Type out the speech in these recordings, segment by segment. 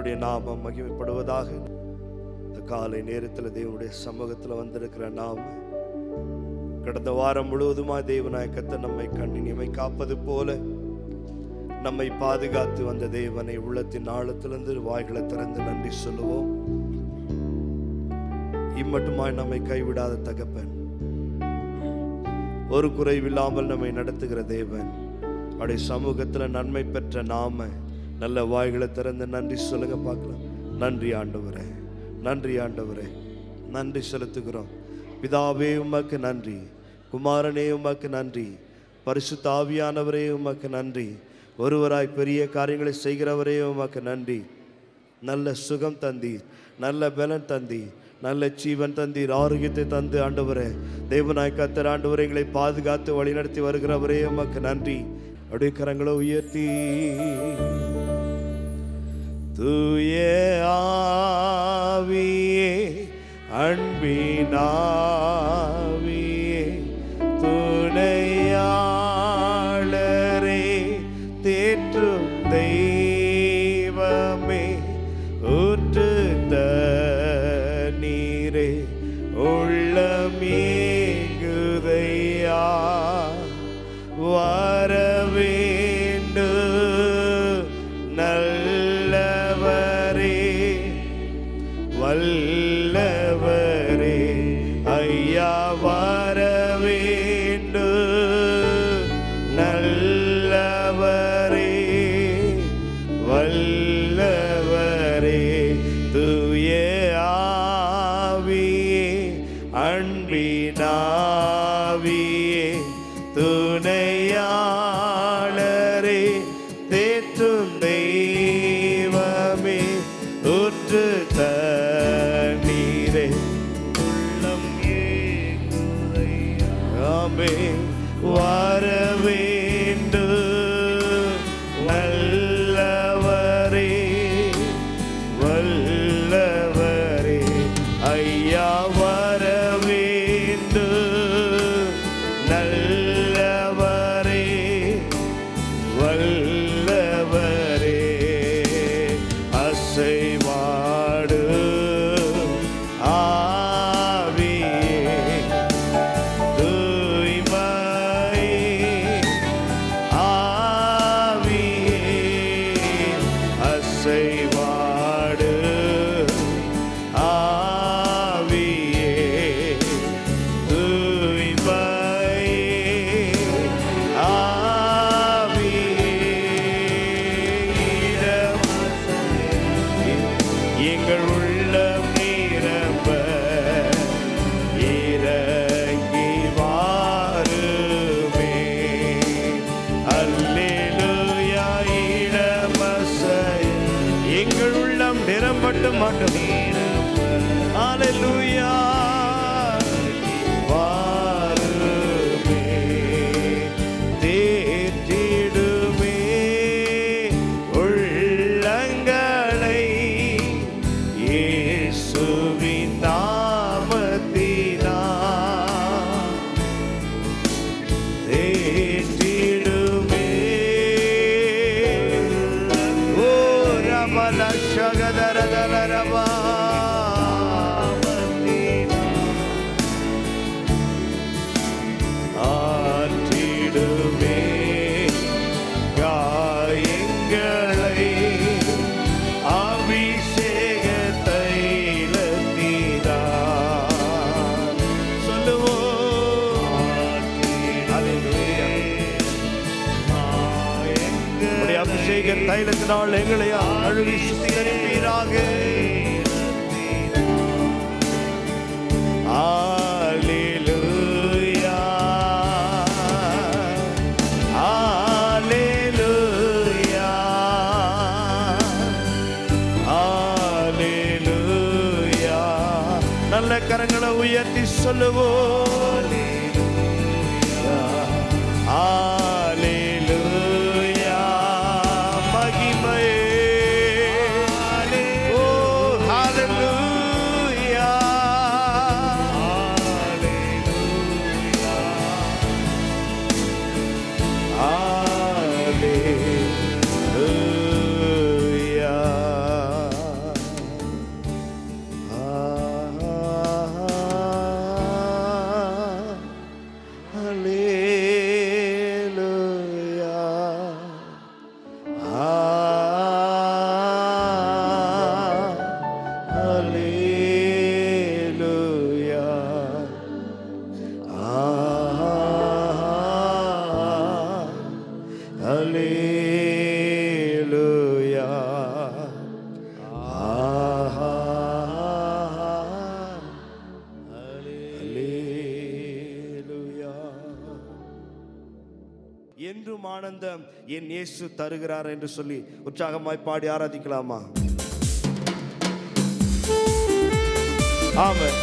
கர்த்தருடைய நாமம் மகிமைப்படுவதாக. இந்த காலை நேரத்தில் தேவனுடைய சமூகத்தில் வந்திருக்கிற நாம கடந்த வாரம் முழுவதுமாய் தேவனாய் கர்த்தர் நம்மை கண்ணின் இமை காப்பது போல நம்மை பாதுகாத்து வந்த தேவனை உள்ளத்தின் ஆழத்திலிருந்து வாய்களை திறந்து நன்றி சொல்லுவோம். இம்மட்டுமாய் நம்மை கைவிடாத தகப்பன், ஒரு குறைவில்லாமல் நம்மை நடத்துகிற தேவன், அவருடைய சமூகத்தில் நன்மை பெற்ற நாம நல்ல வாய்களை திறந்து நன்றி சொல்லுங்க பார்க்கலாம். நன்றி ஆண்டவரே, நன்றி ஆண்டவரே, நன்றி செலுத்துகிறோம். பிதாவே உமக்கு நன்றி, குமாரனே உமக்கு நன்றி, பரிசுத்த ஆவியானவரே உமக்கு நன்றி, ஒருவராய் பெரிய காரியங்களை செய்கிறவரே உமக்கு நன்றி. நல்ல சுகம் தந்தீர், நல்ல பலன் தந்தீர், நல்ல ஜீவன் தந்தீர், ஆரோக்கியத்தை தந்து ஆண்டவரே தேவனாய் கர்த்தர் ஆண்டவரே எங்களை பாதுகாத்து வழிநடத்தி வருகிறவரே உமக்கு நன்றி. அப்படியே கரங்களை உயர்த்தி தூய ஆவியே அன்பினாவியே துணையாளரே தேற்றும் தெய்வமே ஊற்று தண்ணீரே உள்ளமேங்குதையா வரவேண்டு நல்லவரே வல்லவரே ஐயா வரவேண்டு நல்லவரே வல்லவரே தூய ஆவியே அன்பினாவியே துணையாளரே தேற்றும் தெய்வமே ஊற்று தண்ணீரே உள்ளம் ஏங்குதையாமே வரவேண்டு நல்லவரே வல்லவரே ஐயா வரவேண்டு நல்லவரே வல்லவரே அசைவாடு ஆவியே தூய்மை ஆவியே அசைவாடு ஆவியே தூய்மை எங்கள் உள்ளம் நிரம்ப இறங்கி வாருமே. அல்லேலூயா இடமசை எங்கள் உள்ளம் நிரம்பட்டும் ஆண்டவரே. அல்லேலூயா வாருமே தேற்றிடுமே உள்ளங்களை இயேசுவின் நாமத்தினால் தேற்றிடுமே. ஓ ரமல சகதரதரவா ஆற்றிடுமே காயங்களை அபிஷேக தைலத்தினால் சொல்லுவோம். அபிஷேக தைலத்தினால் எங்களை அழுகி சுத்திகரிப்பீராக. அல்லேலூயா அல்லேலூயா அல்லேலூயா. நல்ல கரங்களை உயர்த்தி சொல்லுவோம். அல்லேலூயா மகிமை. ஓ ஹல்லேலூயா அல்லேலூயா. ஆனந்தம் என் இயேசு தருகிறார் என்று சொல்லி உற்சாகமாய் பாடி ஆராதிக்கலாமா? ஆமென்.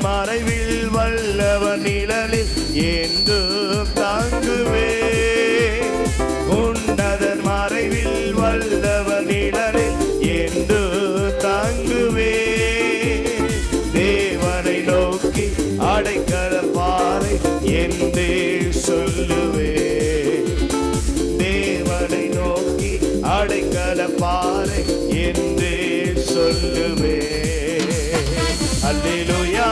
மறைவில் வல்லவன் நிழலில் என்றும் தாங்குவே. உன்னதன் மறைவில் வல்லவன் நிழலில் என்றும் தாங்குவே. தேவனை நோக்கி அடைக்கல பாறை என்றே சொல்லுவே. தேவனை நோக்கி அடைக்கல பாறை என்றே சொல்லுவே. அல்லேலூயா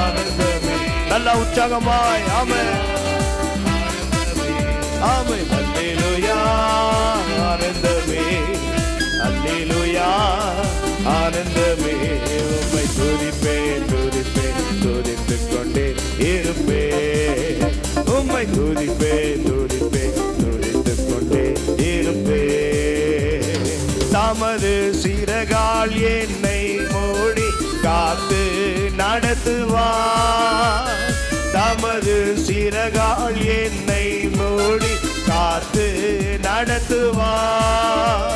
ஆனந்தமே. நல்ல உற்சாகமாய் ஆமென் ஆமென். அல்லேலூயா ஆனந்தமே. அல்லேலூயா ஆனந்தமே. உம்மை துதிப்பேன் துதிப்பேன் துதித்துக் கொண்டே இருப்பேன். உம்மை துதிப்பேன் துதிப்பேன் துதித்துக் கொண்டே இருப்பேன். தமது சிறகால் என்னை மூடி காத்து நடத்துவார். தமது சிறகால் என்னை மூடி காத்து நடத்துவார்.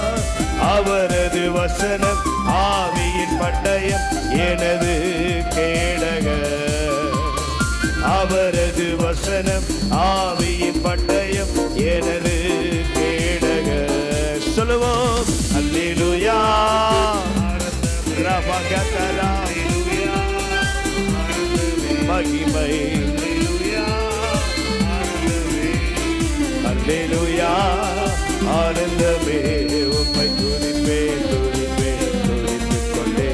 அவரது வசனம் ஆவியின் பட்டயம் எனது கேடகம். அவரது வசனம் ஆவியின் பட்டயம் எனது கேடகம். சொல்லுவோம் அல்லேலூயா ரபகதரா மகிமை. அல்லேலூயா ஆனந்தமே. உம்மை துதிப்பேன் துதிப்பேன் துதித்துக் கொண்டே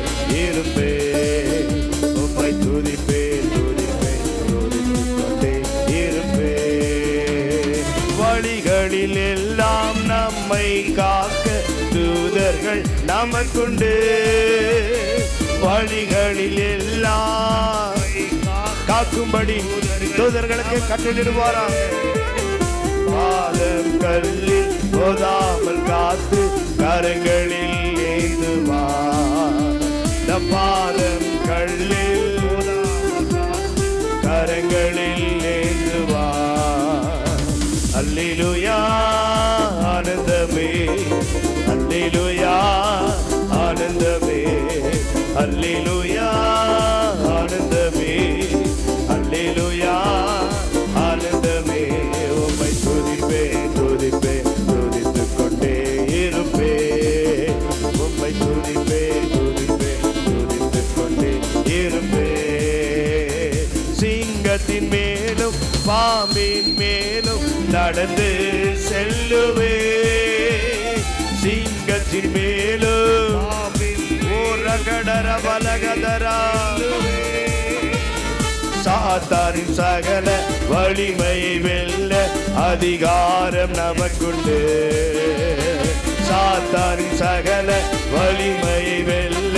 இருப்பேன். உம்மை துதிப்பேன் துதிப்பேன் துதித்துக் கொண்டே இருப்பேன். வழிகளில் எல்லாம் நம்மை காக்க தூதர்கள் நமக்குண்டு. வழிகளில் எல்லாம் காக்கும்படி தூதர்களுக்கு கட்டளிடுவாராக. பாதம் கல்லில் போதாமல் காத்து கரங்களில் ஏந்துவார். பாதம் கல்லில் கரங்களில் ஏந்துவார். அல்லேலூயா ஆனந்தமே. அல்லேலூயா ஆனந்தமே. அல்லேலூயா ஆனந்தமே. அல்லேலூயா ஆனந்தமே. உம்மை துதிப்பேன் துதிப்பேன் துதித்துக் கொண்டே இருப்பேன். உம்மை துதிப்பேன் துதிப்பேன் துதித்துக் கொண்டே இருப்பேன். சிங்கத்தின் மேலும் பாம்பின் மேலும் நடந்து செல்லுவே. சிங்கத்தின் மேலும் ஓரகடர பலகதரா. சாத்தானின் சகல வலிமையை வெல்ல அதிகாரம் நமக்குண்டு. சாத்தானின் சகல வலிமையை வெல்ல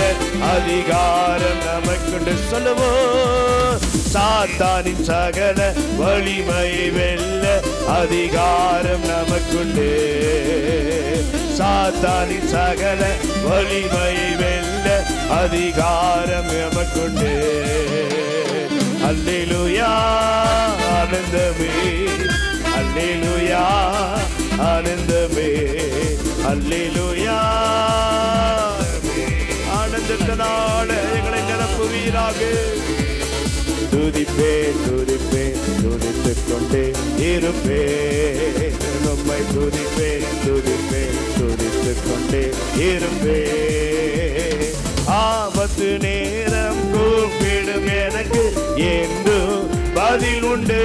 அதிகாரம் நமக்குண்டு. சொல்லுவோம் சாத்தானின் சகல வலிமையை வெல்ல அதிகாரம் நமக்குண்டு. சாத்தானின் சகல வலிமையை வெல்ல அதிகாரம் நமக்குண்டு. அல்லேலூயா ஆனந்தமே. அல்லேலூயா ஆனந்தமே. அல்லேலூயா. ஆனந்தத்தினால எங்களை நிரப்புவீராக. துதிப்பேன் துதிப்பேன் துதித்துக் கொண்டே இருப்பேன். உம்மை துதிப்பேன் துதிப்பேன் துதித்துக் கொண்டே இருப்பேன். ஆபத்து நேரம் கூப்பிடும் எனக்கு என்றும் பதில் உண்டு.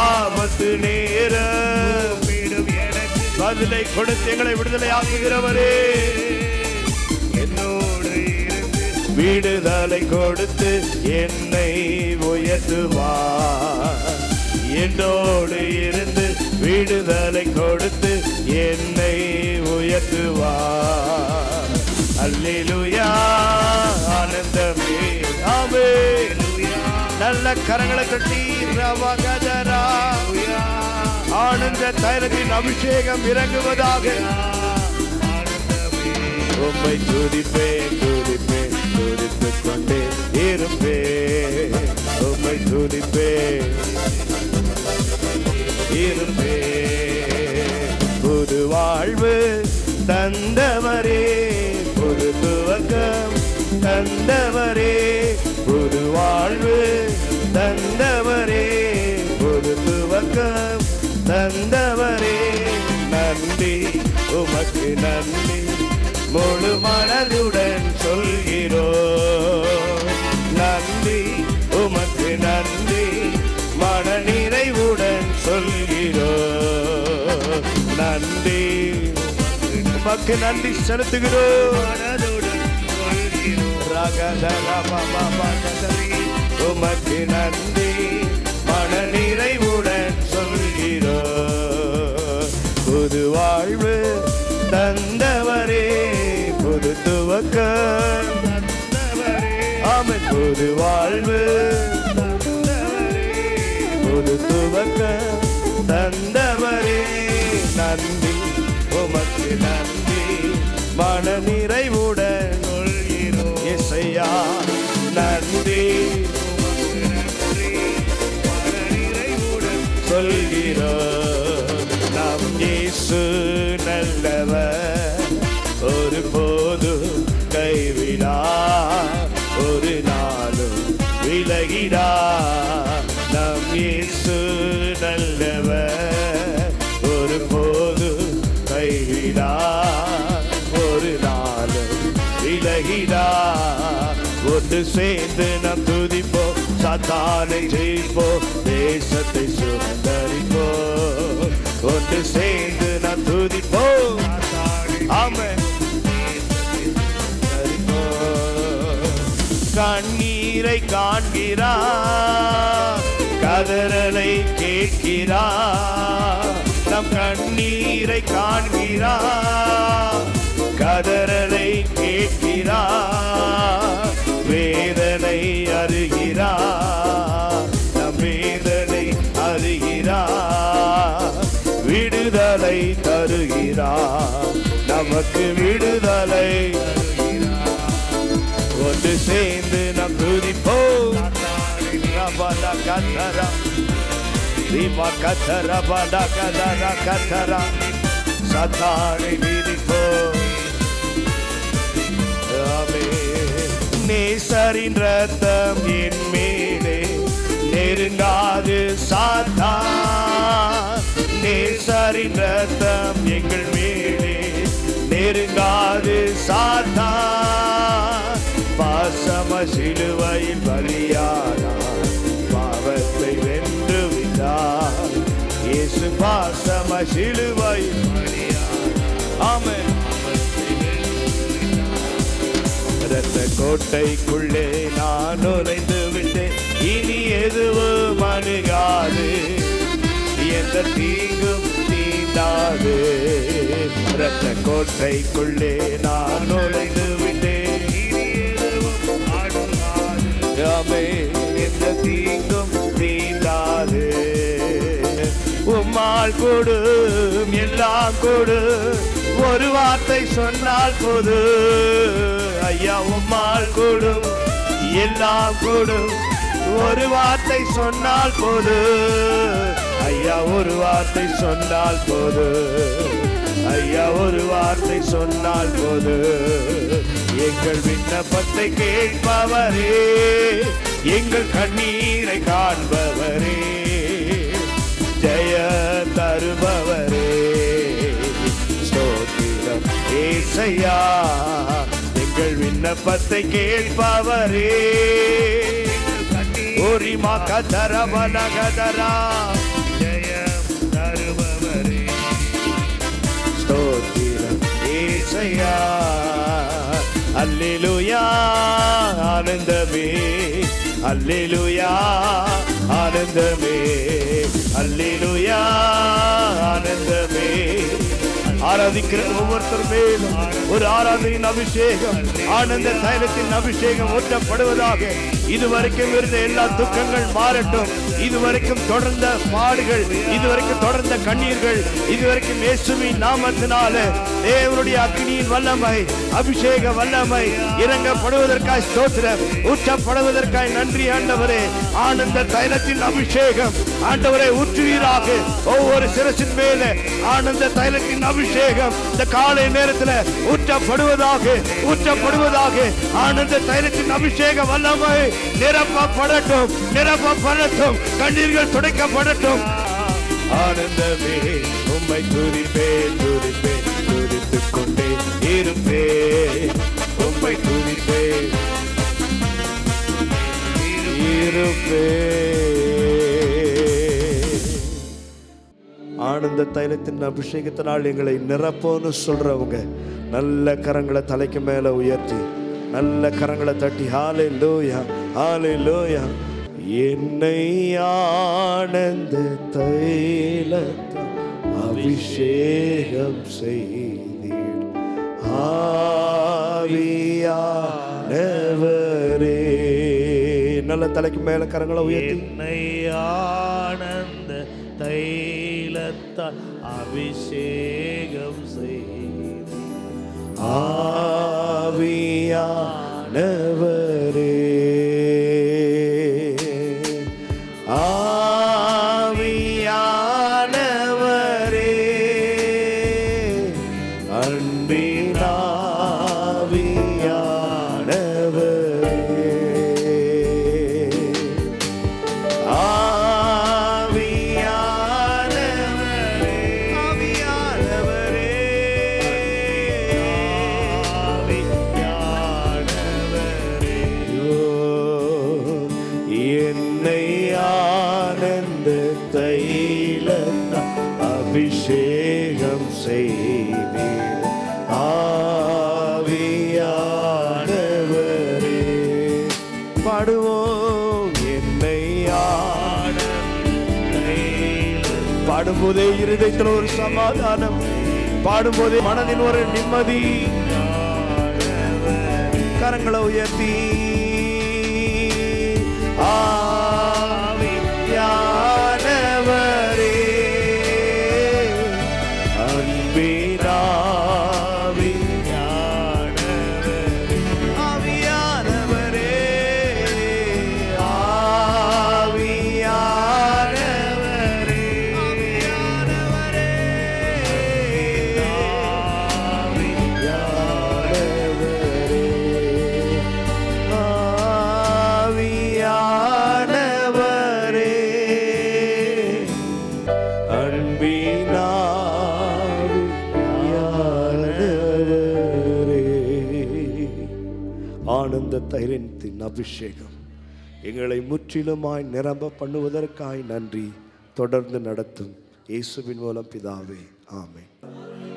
ஆபத்து நேரம் எனக்கு பதிலை கொடுத்து எங்களை விடுதலை ஆக்குகிறவரே, என்னோடு இருந்து விடுதலை கொடுத்து என்னை உயர்த்துவார். என்னோடு இருந்து விடுதலை கொடுத்து என்னை உயர்த்துவார். அல்லேலூயா. ஆனந்தமே. ஆமென். நல்ல கரங்களை தட்டி ரவகதரா. ஆனந்த தைலத்தின் அபிஷேகம் இறங்குவதாக. உம்மை துதிப்பேன் துதிப்பேன் துதித்துக் கொண்டே இருப்பேன். உம்மை துதிப்பேன் இருப்பேன். புது வாழ்வு தந்தவரே, புது துவக்கம் தந்தவரே, புது வாழ்வு தந்தவரே, புது துவக்கம் தந்தவரே. நன்றி உமக்கு நன்றி முழு மனதுடன் சொல்கிறோம். நன்றி உமக்கு நன்றி மன நிறைவுடன் சொல்கிறோம். நன்றி உமக்கு நன்றி செலுத்துகிறோம். மனதுடன் உமக்கு நன்றி மன நிறைவுடன் சொல்கிறோம். புது வாழ்வு தந்தவரே, புது துவக்கம் தந்தவரே. ஆமென். புது வாழ்வு தந்தவரே, புது துவக்கம் தந்தவரே. நன்றி உமக்கு நன்றி மன நிறைவுடன் சொல்கிறோம். இசையா நன்றி உமக்கு நன்றி மன நிறைவுடன் சொல்கிறோம். நம் இயேசு நல்லவர், ஒரு போதும் கைவிடா, ஒரு நாளும் விலகிடா. நம் இயேசு நல்லவர், ஒரு போதும் கைவிடா, ஒரு நாளும் விலகிடா. ஒன்று சேர்ந்து நாம் துதிப்போம், சாத்தானை ஜெயிப்போம், தேசத்தை சுதந்தரிப்போம். ஒன்று சேர்ந்து நாம் துதிப்போம். ஆமென். கண்ணீரை காண்கிறார், கதறலை கேட்கிறார். நம் கண்ணீரை காண்கிறார், கதறலை கேட்கிறார். வேதனை அறிகிறார், நம் வேதனை அறிகிறார். விடுதலை தருகிறார், நமக்கு விடுதலை தருகிறார். ஒன்று சேர்ந்து நாம் துதிப்போம். ரபலா கதரா ரீமா கதரா பலா கதரா கதரா. சாத்தானை மிதிப்போம். நேசரின் ரத்தம் என் மேலே நெருங்காது சாத்தான். நேசரின் ரத்தம் எங்கள் மேலே நெருங்காது சாத்தான். பாசம சிலுவையில் பலியானார், பாவத்தை வென்று விட்டார். இயேசு பாசம சிலுவையில் பலியானார். ஆமென். இரத்த கோட்டைக்குள்ளே நான் நுழைந்து விட்டேன், இனி எதுவும் அணுகாது, எந்த தீங்கும் தீண்டாது. இரத்த கோட்டைக்குள்ளே நான் நுழைந்து விட்டேன், இனி எதுவும் அணுகாது, எந்த தீங்கும் தீண்டாது. உம்மால் கொடு எல்லாம் கொடு, ஒரு வார்த்தை சொன்னால் போது. ஐயா உம்மால் கொடு எல்லாம் கொடு, ஒரு வார்த்தை சொன்னால் போது. ஐயா ஒரு வார்த்தை சொன்னால் போது. ஐயா ஒரு வார்த்தை சொன்னால் போது, எங்கள் விண்ணப்பத்தை கேட்பவரே, எங்கள் கண்ணீரை காண்பவரே, ஜெய தருபவரே, ஸ்தோத்திரம் ஏசையா, எங்கள் விண்ணப்பத்தை கேட்பவரே, ஓரிமா கதரவனகதரா, ஜெயம் தருபவரே, ஸ்தோத்திரம் ஏசையா. அல்லேலூயா ஆனந்தமே, அல்லேலூயா ஆனந்தமே, அல்லேலூயா ஆனந்தமே. ஆராதிக்கிற ஒவ்வொருத்தர் மேலும் ஒரு ஆராதனையின் அபிஷேகம், ஆனந்த தைலத்தின் அபிஷேகம் ஊற்றப்படுவதாக. இதுவரைக்கும் இருந்த எல்லா துக்கங்கள் மாறட்டும். இதுவரைக்கும் தொடர்ந்த பாடுகள், இதுவரைக்கும் தொடர்ந்த கண்ணீர்கள், இதுவரைக்கும் இயேசுவின் நாமத்தினால தேவனுடைய அக்னியின் வல்லமை, அபிஷேக வல்லமை இறங்கப்படுவதற்காய் ஸ்தோத்திரம், ஊற்றப்படுவதற்காய் நன்றி ஆண்டவரே. ஆனந்த தைலத்தின் அபிஷேகம் ஆண்டவரை ஊற்றுவீராக. ஒவ்வொரு சிரசின் மேலே ஆனந்த தைலத்தின் அபிஷேகம் இந்த காலை நேரத்தில் ஊற்றப்படுவதாக, ஊற்றப்படுவதாக. ஆனந்த தைலத்தின் அபிஷேக வல்லமை நிரப்பப்படட்டும், நிரப்பப்படட்டும். கண்ணீர்கள் துடைக்கப்படட்டும். ஆனந்தமே உம்மை துதிப்பேன், துதிப்பேன், துதித்துக் கொண்டே இருப்பேன். உம்மை துதிப்பேன், இருப்பேன். ஆனந்த தைலத்தின் அபிஷேகத்தினால் எங்களை நிரப்போன்னு சொல்றவங்க நல்ல கரங்களை தலைக்கு மேல உயர்த்தி, நல்ல கரங்களை தட்டி ஹalleluya ஹalleluya. என்னை ஆனந்த தைலத்தால் அபிஷேகம் செய்தீர் ஆவியானவரே. நல்ல தலைக்கு மேல கரங்களை உயர்த்தி, என்னை ஆனந்த தைலத்தால் அபிஷேகம் செய்தீர் ஆவியானவரே, ஆவியானவரே, அன்பின் ஆவியானவரே, ஆவியானவரே, ஆவியானவரே, ஆவியானவரே. என்னை ஆனந்த தைலத்தால் அபிஷேகம் செய்தீர் ஆவியானவரே. பாடுவோம் என்னை பாடும்போதே இருதயத்தில் ஒரு சமாதானம், பாடும்போதே மனதின் ஒரு நிம்மதி. கரங்களை உயர்த்தி ஆவியானவரே, அன்பின் ஆவியானவரே, ஆவியானவரே, ஆவியானவரே, ஆவியானவரே, ஆவியானவரே, அன்பின் ஆவியானவரே. ஆனந்த தைலத்தின் அபிஷேகம் எங்களை முற்றிலுமாய் நிரம்ப பண்ணுவதற்காய் நன்றி. தொடர்ந்து நடத்தும் இயேசுவின் மூலம் பிதாவே, ஆமென்.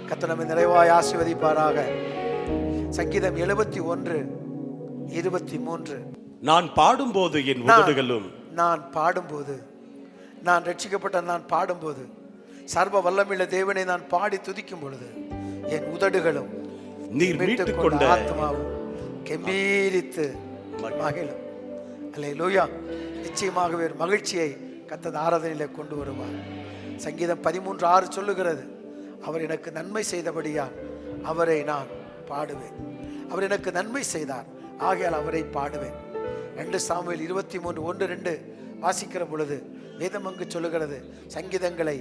கர்த்தர் நம்மை நிறைவாய் ஆசீர்வதிப்பாராக. சங்கீதம் 71:23. நான் பாடும்போது என் உதடுகளும், நான் பாடும்போது, நான் ரட்சிக்கப்பட்ட நான் பாடும்போது, சர்வ வல்லமையுள்ள தேவனை நான் பாடி துதிக்கும் பொழுது, என் உதடுகளும் நீர் மீட்டுக் கொண்ட ஆத்மாவும் கெம்பீரித்து மகிழும். அல்லேலூயா. நிச்சயமாகவே ஒரு மகிழ்ச்சியை கர்த்தர் ஆராதனையிலே கொண்டு வருவார். சங்கீதம் 13:6 சொல்லுகிறது, அவர் எனக்கு நன்மை செய்தபடியால் அவரை நான் பாடுவேன். அவர் எனக்கு நன்மை செய்தார், ஆகையால் அவரை பாடுவேன். 2 சாமுவேல் 23:1-2 வாசிக்கிற பொழுது வேதம் அங்கு சொல்லுகிறது, சங்கீதங்களை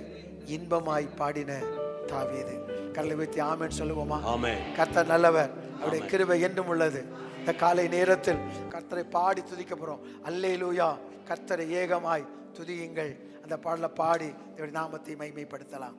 இன்பமாய் பாடின தாவீது. கரலை வைத்து ஆமென் சொல்லுவோமா? ஆமென். கர்த்தர் நல்லவர், அவருடைய கிருபை என்றும் உள்ளது. இந்த காலை நேரத்தில் கர்த்தரை பாடி துதிக்க போறோம். அல்லேலூயா, கர்த்தரை ஏகமாய் துதியுங்கள். அந்த பாடலை பாடி தேவனுடைய நாமத்தை மகிமைப்படுத்தலாம்.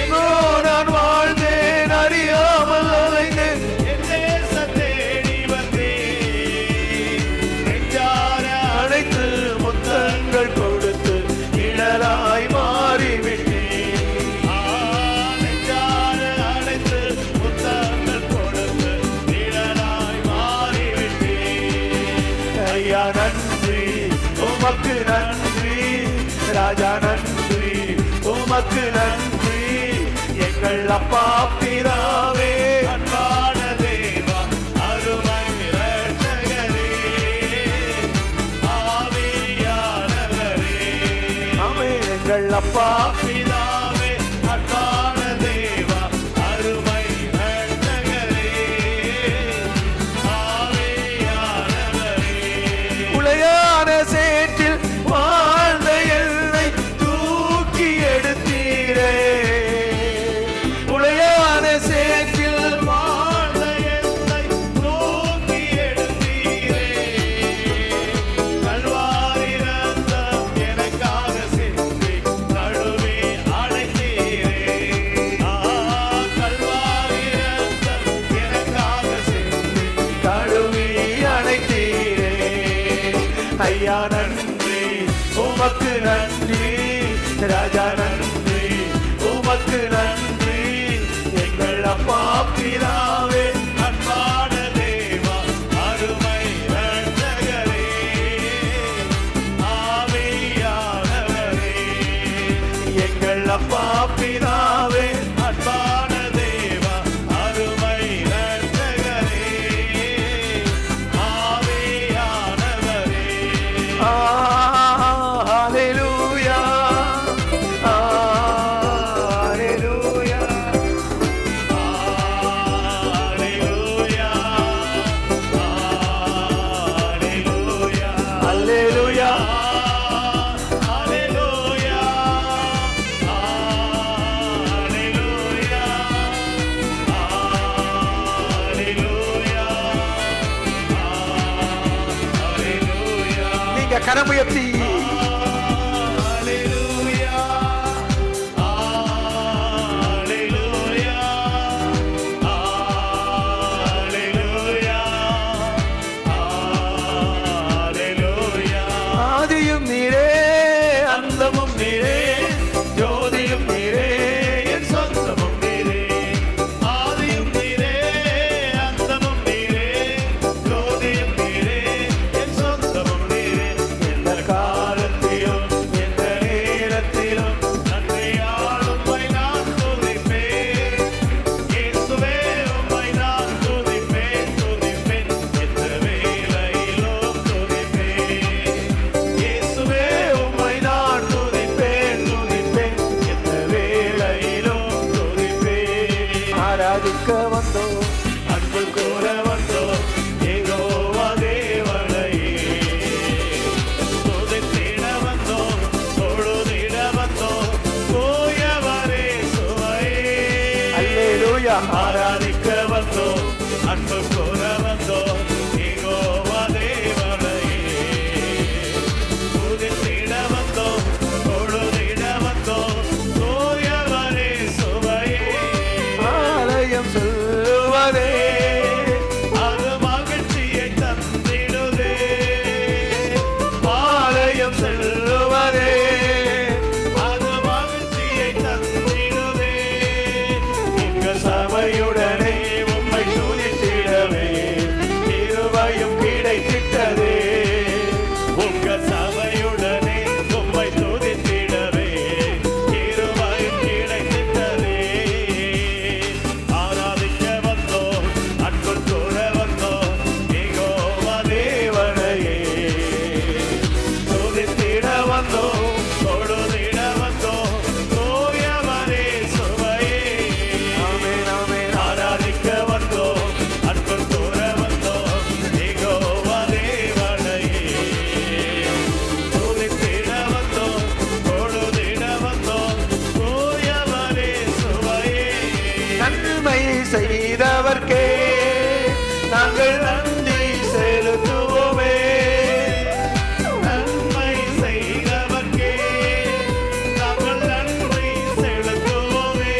எங்கோ நான் வாழ்ந்தேன், அறியாமல் அலைந்தேன், என் தேசம் தேடி வந்தேன். நெஞ்சார அழைத்து முத்தங்கள் கொடுத்து நிழலாய் மாறிவிட்டேன். நெஞ்சார அழைத்து முத்தங்கள் கொடுத்து நிழலாய் மாறிவிட்டேன். ஐயா நன்றி, உமக்கு நன்றி, ராஜா நன்றி, உமக்கு நன்றி, எங்கள் அப்பா பிதாவே, அன்பான தேவா, அருமை இரட்சகரே, ஆவியானவரே, ஆமென். எங்கள் அப்பா பிதாவே, அன்பான தேவா, அருமை இரட்சகரே, ஆவியானவரே, உளையான சேற்றில் வாழ்ந்த என்னை தூக்கி எடுத்தீரே, உளையான சேற்றில் வாழ்ந்த என்னை தூக்கி எடுத்தீரே. கல்வாரி ரத்தம் எனக்காக சிந்தி கழுவி அழைத்தீரே. கல்வாரி ரத்தம் எனக்காக சிந்தி கழுவி அழைத்தீரே. ஐயா நன்றி, உமக்கு நன்றி, ராஜா நன்றி, உமக்கு நன்றி, எங்கள் அப்பா பிதாவே, அன்பான தேவா, அருமை இரட்சகரே, ஆவியானவரே, எங்கள் அப்பா பிதாவே, அன்பான தேவா, அருமை இரட்சகரே, ஆவியானவரே. ஹalleluya, ஹalleluya, Hallelujah, ஹalleluya, நீங்க கரமுயர்த்தி ஆதியும் நீரே, அந்தமும் நீரே, ஜோதியும் நீரே, என் சொந்தமும் நீரே. ஆதியும் நீரே, அந்தமும் நீரே, ஜோதியும் நீரே, என் சொந்தமும் நீரே. எந்த காலத்திலும் எந்த நேரத்திலும் நன்றியால் உம்மை நான் துதிப்பேன். இயேசுவே, உம்மை நான் துதிப்பேன், துதிப்பேன். எந்த வேளையிலும் துதிப்பேன். இயேசுவே, உம்மை நான் துதிப்பேன், துதிப்பேன், எந்த வேளையிலும் துதிப்பேன். ஆராதிக்க வந்தோம், அன்பு கூற வந்தோம், யெகோவா தேவனையே. துதித்திட வந்தோம், தொழுதிட வந்தோம், தூயவரே சுவையே. அல்லேலூயா, ஆராதிக்க வந்தோம், அன்பு கூற வந்தோம், யெகோவா தேவனையே. துதித்திட வந்தோம், தொழுதிட வந்தோம், தூயவரே சுவையே. ஆலயம் சொல்லுவதே, அது மகிழ்ச்சியை தந்திடுதே. ஆலயம் சொல்லுவதே, அது மகிழ்ச்சியை தந்திடுதே. இங்க சபையுடனே உம்மை துதித்திடவே இருவையும் கிடைத்திட்டதே. உங்க சபையுடனே உம்மை துதித்திடவே இருவாயும் கிடைத்திட்டதே. ஆராதிக்க வந்தோம், அன்பு கூற வந்தோம், யெகோவா தேவனையே. துதித்திட வந்தோம், தொழுதிட வந்தோம், தூயவரே சுவையே. ஆமென், ஆமென். ஆராதிக்க வந்தோம், அன்பு கூற வந்தோம், யெகோவா தேவனையே. துதித்திட வந்தோம், தொழுதிட வந்தோம், தூயவரே சுவையே. நன்மை செய்தவர்க்கே நாங்கள் நன்றி செலுத்துவோமே. நன்மை செய்தவர்க்கே நாங்கள் நன்றி செலுத்துவோமே.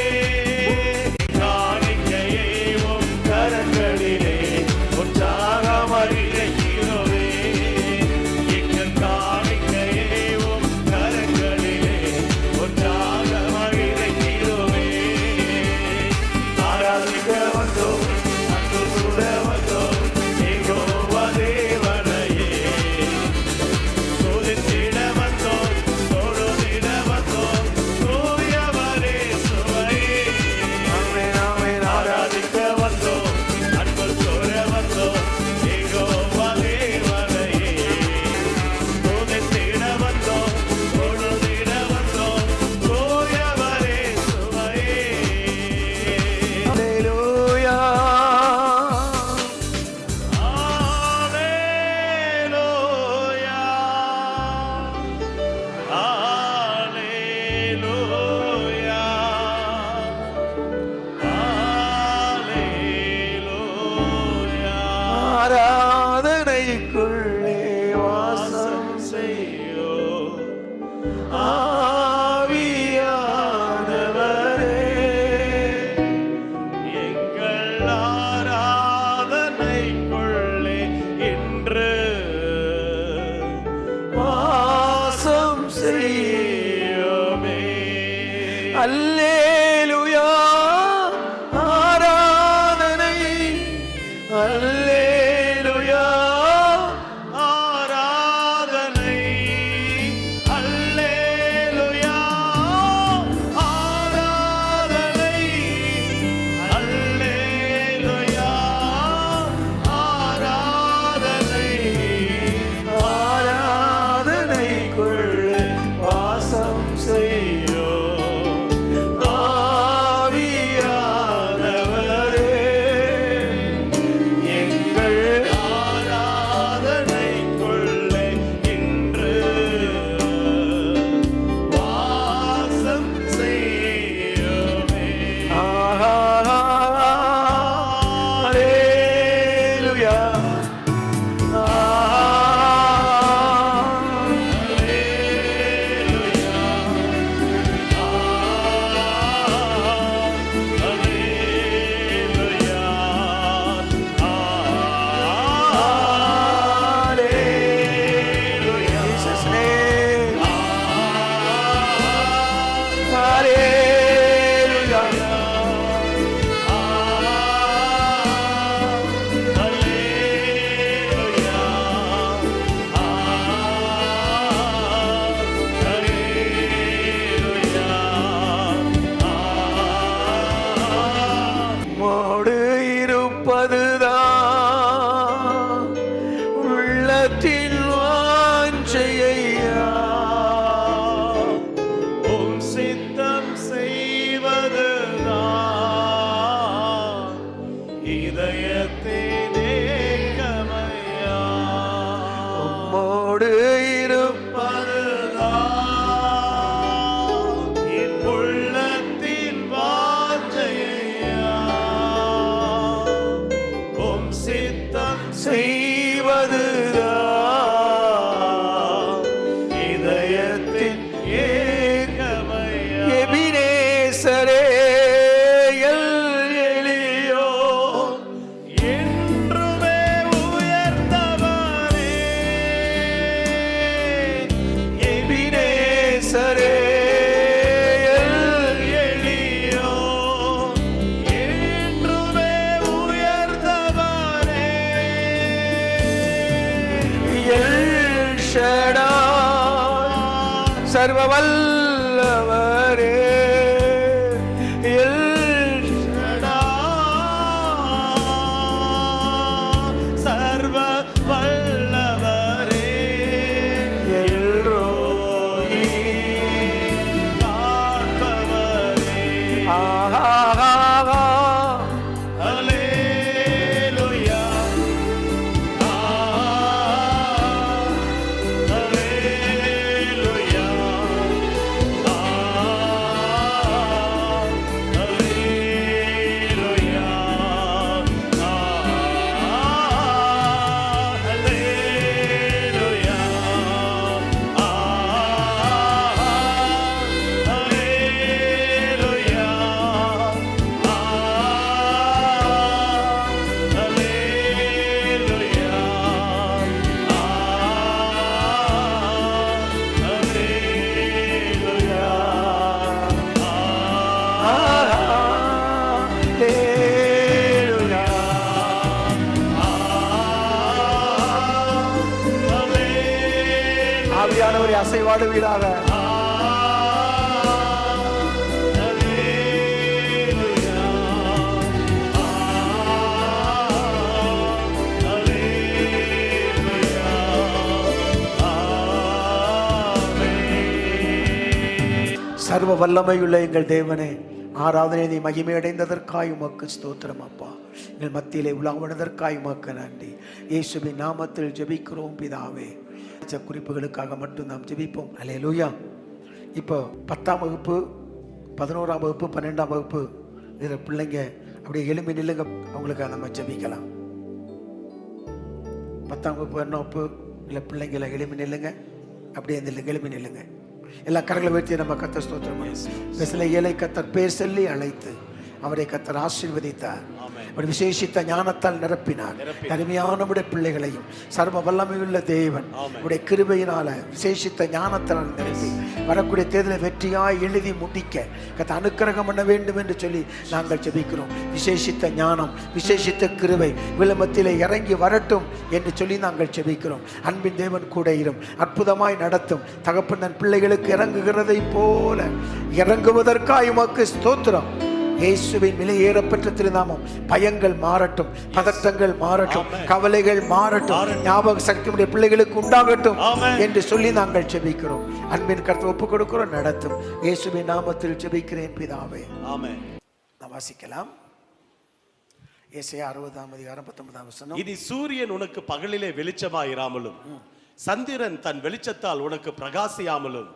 அல்லேலூயா ஆராதனை, அல்லேலூயா ஆராதனை, அல்லேலூயா ஆராதனை, அல்லேலூயா ஆராதனை, ஆராதனைக்குள் வாசம் செய்யோ ஆவியானவரே, எங்கள் ஆராதனைக்குள்ளே இன்று வாசம் செய்யுமே. அல்லேலூயா Jesus name. மோடு இருப்பதுதான் உள்ளத்தில் வாஞ்சையா, உம் சித்தம் செய்வதுதான் இதயத்தின் ஏக்கமையா. மோடு பதுதான் என் உள்ளத்தின் வாஞ்சையா, உம் சித்தம் செய்வதுதான் இதயத்தின் ஏக்கமையா. எபினேசரே எல் எலியோ, என்றுமே உயர்ந்தவரே, எபினேசரே எல் எளியோ, என்றுமே உயர்ந்தவரே, எல் ஷடாய் சர்வ வல்லவரே, எல் சர்வ வல்லவரே, எல் ரோயி காண்பவரே. ஆஹா அல்லேலூயா, அல்லேலூயா, அல்லேலூயா, அல்லேலூயா, அல்லேலூயா, அல்லேலூயா, அல்லேலூயா, அல்லேலூயா. ஆவியானவரை அசைவாடுவீராக. சர்வ வல்லமையுள்ள எங்கள் தேவனே, ஆராதனை நீ மகிமையடைந்ததற்காய் உமக்கு ஸ்தோத்திரம் அப்பா. எங்கள் மத்தியிலே உலாவனதற்காய் உமக்கு நன்றி. இயேசுவின் நாமத்தில் ஜெபிக்கிறோம் பிதாவே. குறிப்புகளுக்காக மட்டும் நாம் ஜெபிப்போம். அல்லேலூயா. இப்போ 10ஆம் வகுப்பு, 11ஆம் வகுப்பு, 12ஆம் வகுப்பு இதில் பிள்ளைங்க அப்படியே எலும்பி நில்லுங்க, அவங்களுக்கு நம்ம ஜெபிக்கலாம். 10ஆம் வகுப்பு, 12ஆம் வகுப்பு இல்லை பிள்ளைங்களை எலும்பி நில்லுங்க, அப்படியே எலும்பி நில்லுங்க. எல்லா கரங்களை உயர்த்தி நம்ம கர்த்தர் ஸ்தோத்திரம். பேசல ஏழை கர்த்தர் பேர் சொல்லி அழைத்து அவரை கர்த்தர் ஆசீர்வதித்தார். அவர் விசேஷித்த ஞானத்தால் நிரப்பினார். அருமையான நம்முடைய பிள்ளைகளையும் சர்வ வல்லமையுள்ள தேவன் உடைய கிருபையினால விசேஷித்த ஞானத்தால் நிரப்பி வரக்கூடிய தேர்தலை வெற்றியாய் எழுதி முடிக்க கர்த்தர் அனுக்கிரகம் பண்ண வேண்டும் என்று சொல்லி நாங்கள் ஜெபிக்கிறோம். விசேஷித்த ஞானம், விசேஷித்த கிருபை விளம்பத்திலே இறங்கி வரட்டும் என்று சொல்லி நாங்கள் ஜெபிக்கிறோம். அன்பின் தேவன் கூட இரும், அற்புதமாய் நடத்தும். தகப்பன் தன் பிள்ளைகளுக்கு இறங்குகிறதை போல இறங்குவதற்காக உமக்கு ஸ்தோத்திரம். இயேசுவின் விலையேறப்பெற்ற திருநாமம். பயங்கள் மாறட்டும், பதற்றங்கள் மாறட்டும், கவலைகள் மாறட்டும், ஞாபக சக்தியுடைய பிள்ளைகளுக்கு உண்டாகட்டும் என்று சொல்லி நாங்கள் ஜெபிக்கிறோம். அன்பின் கருத்து ஒப்புக் கொடுக்கிறோம், நடத்தும். இயேசுவின் நாமத்தில் ஜெபிக்கிறேன் பிதாவே, ஆமென். நாம் வாசிக்கலாம். ஏசாயா 60:19. இனி சூரியன் உனக்கு பகலிலே வெளிச்சமாயிராமலும் சந்திரன் தன் வெளிச்சத்தால் உனக்கு பிரகாசியாமலும்